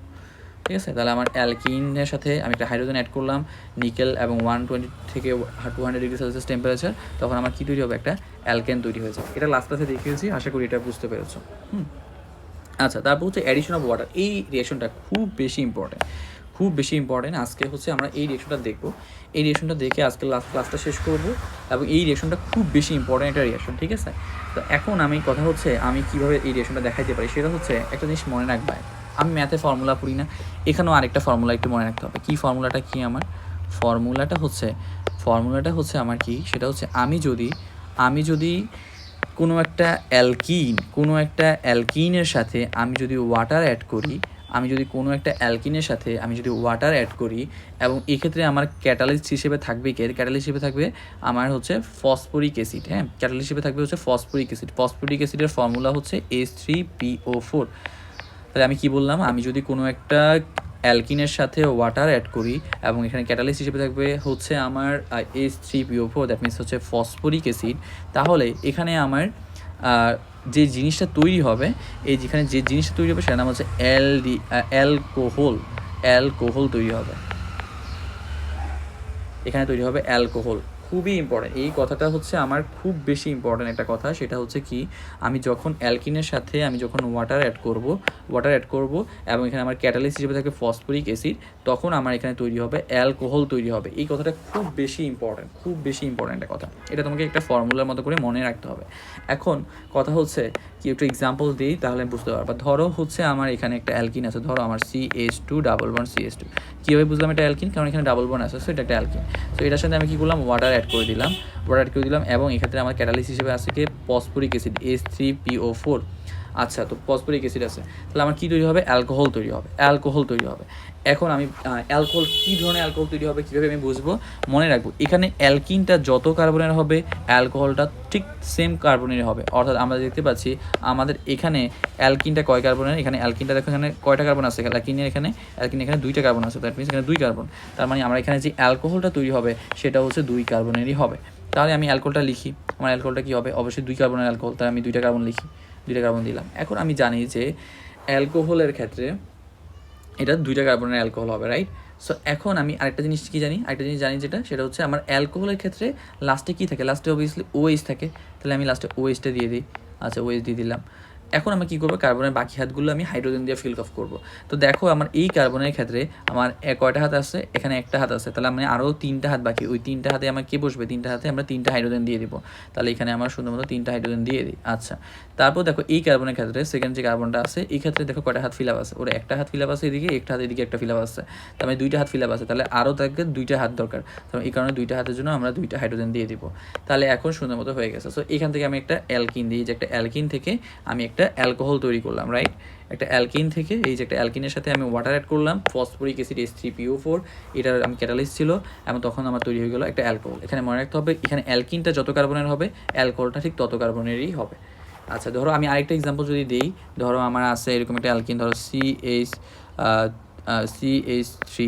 ঠিক আছে, তাহলে আমার অ্যালকিনের সাথে আমি একটা হাইড্রোজেন অ্যাড করলাম, নিকেল এবং 120 থেকে 200 ডিগ্রি সেলসিয়াস টেম্পারেচার, তখন আমার কী তৈরি হবে, একটা অ্যালকেন তৈরি হয়েছে। এটা লাস্ট ক্লাসে দেখিয়েছি, আশা করি এটা বুঝতে পেরেছো। আচ্ছা, তারপর হচ্ছে অ্যাডিশন অফ ওয়াটার। এই রিয়েকশনটা খুব বেশি ইম্পর্টেন্ট। আজকে হচ্ছে আমরা এই রিয়েকশনটা দেখবো, এই রিয়েকশনটা দেখে আজকে ক্লাসটা শেষ করব, এবং এই রিয়েকশনটা খুব বেশি ইম্পর্টেন্ট একটা রিয়েকশন। ঠিক আছে, তো এখন কথা হচ্ছে আমি কীভাবে এই রিয়েকশনটা দেখাইতে পারি, সেটা হচ্ছে একটা জিনিস মনে রাখবা, আমি ম্যাথে ফর্মুলা পড়ি না, এখানেও আরেকটা ফর্মুলা একটু মনে রাখতে হবে। কী ফর্মুলাটা কি আমার, ফর্মুলাটা হচ্ছে আমার কি, সেটা হচ্ছে আমি যদি কোনো একটা অ্যালকিনের সাথে আমি যদি ওয়াটার অ্যাড করি, এবং এক্ষেত্রে আমার ক্যাটালিস্ট হিসেবে থাকবে আমার হচ্ছে ফসফরিক অ্যাসিড। হ্যাঁ, ক্যাটালিস্ট হিসেবে থাকবে হচ্ছে ফসফরিক অ্যাসিডের ফর্মুলা হচ্ছে H3PO4। তাহলে আমি কি বললাম, আমি যদি কোনো একটা অ্যালকিনের সাথে ওয়াটার অ্যাড করি এবং এখানে ক্যাটালিস্ট হিসেবে থাকবে হচ্ছে আমার H3PO4, দ্যাট মিনস হচ্ছে ফসফরিক অ্যাসিড, তাহলে এখানে আমার যে জিনিসটা তৈরি হবে, যেখানে যে জিনিসটা তৈরি হবে সেটার নাম হচ্ছে অ্যালকোহল তৈরি হবে। এখানে তৈরি হবে অ্যালকোহল। খুবই ইম্পর্টেন্ট এই কথাটা, হচ্ছে আমার খুব বেশি ইম্পর্টেন্ট একটা কথা। সেটা হচ্ছে কি, আমি যখন অ্যালকিনের সাথে ওয়াটার অ্যাড করব এবং এখানে আমার ক্যাটালিস্ট হিসেবে থাকে ফসফরিক অ্যাসিড, তখন আমার এখানে তৈরি হবে অ্যালকোহল তৈরি হবে। এই কথাটা খুব বেশি ইম্পর্টেন্ট একটা কথা, এটা তোমাকে একটা ফর্মুলার মতো করে মনে রাখতে হবে। এখন কথা হচ্ছে কি, একটু এক্সাম্পল দিই তাহলে বুঝতে পারবা। ধরো হচ্ছে আমার এখানে একটা অ্যালকিন আছে, ধরো আমার CH2 ডাবল বন্ড CH2। কীভাবে বুঝলাম এটা অ্যালকিন, কারণ এখানে ডাবল বন্ড আছে, সো এটা একটা অ্যালকিন। তো এটার সাথে আমি কী করলাম, ওয়াটার অ্যাড করে দিলাম, এবং এক্ষেত্রে আমার ক্যাটালিস্ট হিসেবে আছে কি ফসফরিক অ্যাসিড H3PO4। আচ্ছা, তো ফসফরিক অ্যাসিড আছে, তাহলে আমার কী তৈরি হবে? অ্যালকোহল তৈরি হবে, অ্যালকোহল তৈরি হবে। এখন আমি অ্যালকোহল, কী ধরনের অ্যালকোহল তৈরি হবে, কীভাবে আমি বুঝবো? মনে রাখবো, এখানে অ্যালকিনটা যত কার্বনের হবে অ্যালকোহলটা ঠিক সেম কার্বনের হবে। অর্থাৎ আমরা দেখতে পাচ্ছি আমাদের এখানে অ্যালকিনটা কয় কার্বনের, এখানে অ্যালকিনটা দেখো এখানে কয়টা কার্বন আছে, অ্যালকিনের এখানে এখানে 2টা কার্বন আছে, দ্যাট মিনস এখানে 2 কার্বন। তার মানে আমরা এখানে যে অ্যালকোহলটা তৈরি হবে সেটা হচ্ছে 2 কার্বনেরই হবে। তাহলে আমি অ্যালকোহলটা লিখি, আমার অ্যালকোহলটা কী হবে? অবশ্যই 2 কার্বনের অ্যালকোহল, তাই আমি 2টা কার্বন লিখি, 2টা কার্বন দিলাম। এখন আমি জানি যে অ্যালকোহলের ক্ষেত্রে এটা 2টা কার্বনের অ্যালকোহল হবে, রাইট? সো এখন আমি আরেকটা জিনিস কী জানি, আরেকটা জিনিস জানি যেটা, সেটা হচ্ছে আমার অ্যালকোহলের ক্ষেত্রে লাস্টে কী থাকে? লাস্টে অবভিয়াসলি OH থাকে, তাহলে আমি লাস্টে OH-টা দিয়ে দিই। আচ্ছা, OH দিয়ে দিলাম। এখন আমি কী করবো? কার্বনের বাকি হাতগুলো আমি হাইড্রোজেন দিয়ে ফিল অফ করবো। তো দেখো আমার এই কার্বনের ক্ষেত্রে আমার কয়টা হাত আছে? এখানে একটা হাত আছে, তাহলে আমি আরও 3টা হাত বাকি, ওই 3টা হাতে আমার কে বসবে? 3টা হাতে আমরা 3টা হাইড্রোজেন দিয়ে দিব। তাহলে এখানে আমার সুন্দর মতো 3টা হাইড্রোজেন দিয়ে দিই। আচ্ছা, তারপর দেখো এই কার্বনের ক্ষেত্রে সেকেন্ড যে কার্বনটা আছে, এই ক্ষেত্রে দেখো কয়টা হাত ফিল আপ আছে? ওরা একটা হাত ফিল আপ আছে এদিকে, একটা হাত এদিকে, একটা ফিল আপ আছে, তার মানে 2টা হাত ফিল আপ আছে, তাহলে আরও তাকে 2টা হাত দরকার। তাহলে এই কারণে 2টা হাতের জন্য আমরা 2টা হাইড্রোজেন দিয়ে দিব। তাহলে এখন সুন্দর মতো হয়ে গেছে। সো এখান থেকে আমি একটা অ্যালকিন দিই, যে একটা অ্যালকিন থেকে আমি একটা অ্যালকোহল তৈরি করলাম, রাইট? একটা অ্যালকিন থেকে, এই যে একটা অ্যালকিনের সাথে আমি ওয়াটার অ্যাড করলাম, ফসফরিক অ্যাসিড H3PO4, এটার আমি ক্যাটালিস্ট ছিল, এবং তখন আমার তৈরি হয়ে গেলো একটা অ্যালকোহল। এখানে মনে রাখতে হবে, এখানে অ্যালকিনটা যত কার্বনের হবে অ্যালকোহলটা ঠিক তত কার্বনেরই হবে। আচ্ছা, ধরো আমি আরেকটা এক্সাম্পল যদি দিই, ধরো আমার আছে এরকম একটা অ্যালকিন, ধরো CH3,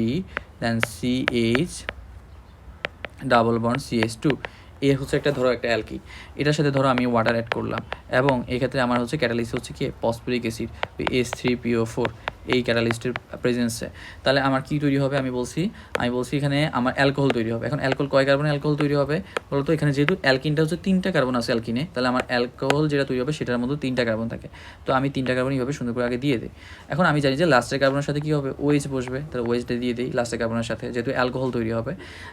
দেন CH ডাবল বন্ড CH2, এ হচ্ছে একটা, ধরো একটা অ্যালকি, এটার সাথে ধরো আমি ওয়াটার অ্যাড করলাম, এবং এক্ষেত্রে আমার হচ্ছে ক্যাটালিস্ট হচ্ছে কি? ফসফরিক অ্যাসিড H3PO4, এই ক্যাটালিস্টের প্রেজেন্সে। তাহলে আমার কী তৈরি হবে? আমি বলছি এখানে আমার অ্যালকোহল তৈরি হবে। এখন অ্যালকোহল কয় কার্বন অ্যালকোহল তৈরি হবে বলতো? এখানে যেহেতু অ্যালকিনটা হচ্ছে 3টা কার্বন আছে অ্যালকিনে, তাহলে আমার অ্যালকোহল যেটা তৈরি হবে সেটার মধ্যে 3টা কার্বন থাকে। তো আমি 3টা কার্বন এইভাবে সুন্দর করে আগে দিয়ে দিই। এখন আমি জানি যে লাস্টের কার্বনের সাথে কী হবে? OH বসবে, তাহলে OH-টা দিয়ে দিই লাস্টের কার্বনের সাথে, যেহেতু অ্যালকোহল তৈরি হবে।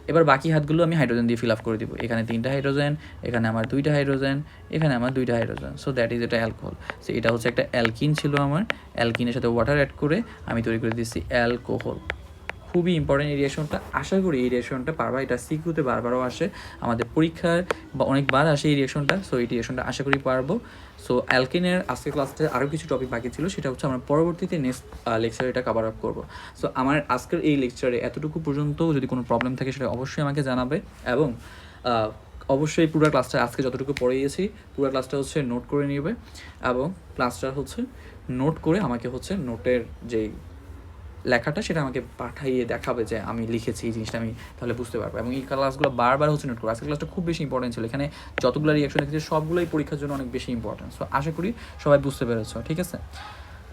এবার বাকি হাতগুলো আমি হাইড্রোজেন দিয়ে ফিল আপ করে দিব। এখানে 3টা হাইড্রোজেন, এখানে আমার 2টা হাইড্রোজেন, এখানে আমার 2টা হাইড্রোজেন। সো দ্যাট ইজ এটা অ্যালকোহল। সো এটা হচ্ছে একটা অ্যালকিন ছিল আমার, অ্যালকিনের সাথে ওয়াটার অ্যাড করে আমি তৈরি করে দিচ্ছি অ্যালকোহল। খুবই ইম্পর্টেন্ট এই রিয়েকশনটা, আশা করি এই রিয়েকশনটা পারবা। এটা সিকিউতে বারবারও আসে, আমাদের পরীক্ষার বা অনেকবার আসে এই রিয়েকশনটা। সো এই রিয়েকশনটা আশা করি পারবো। সো অ্যালকেনের আজকের ক্লাসে আরও কিছু টপিক বাকি ছিল, সেটা হচ্ছে আমরা পরবর্তীতে নেক্সট লেকচারে এটা কভার আপ করবো। সো আমার আজকের এই লেকচারে এতটুকু পর্যন্ত, যদি কোনো প্রবলেম থাকে সেটা অবশ্যই আমাকে জানাবে, এবং অবশ্যই পুরো ক্লাসটা আজকে যতটুকু পড়িয়েছি পুরো ক্লাসটা হচ্ছে নোট করে নেবে, এবং ক্লাসটা হচ্ছে নোট করে আমাকে হচ্ছে নোটের যেই লেখাটা সেটা আমাকে পাঠাইয়ে দেখাবে যে আমি লিখেছি এই জিনিসটা, আমি তাহলে বুঝতে পারবো। এবং এই ক্লাসগুলো বারবার হচ্ছে নোট করবো। আজকের ক্লাসটা খুব বেশি ইম্পর্টেন্ট ছিল, এখানে যতগুলো রিয়াকশন দেখেছি সবগুলোই পরীক্ষার জন্য অনেক বেশি ইম্পর্টেন্ট। সো আশা করি সবাই বুঝতে পেরেছো, ঠিক আছে?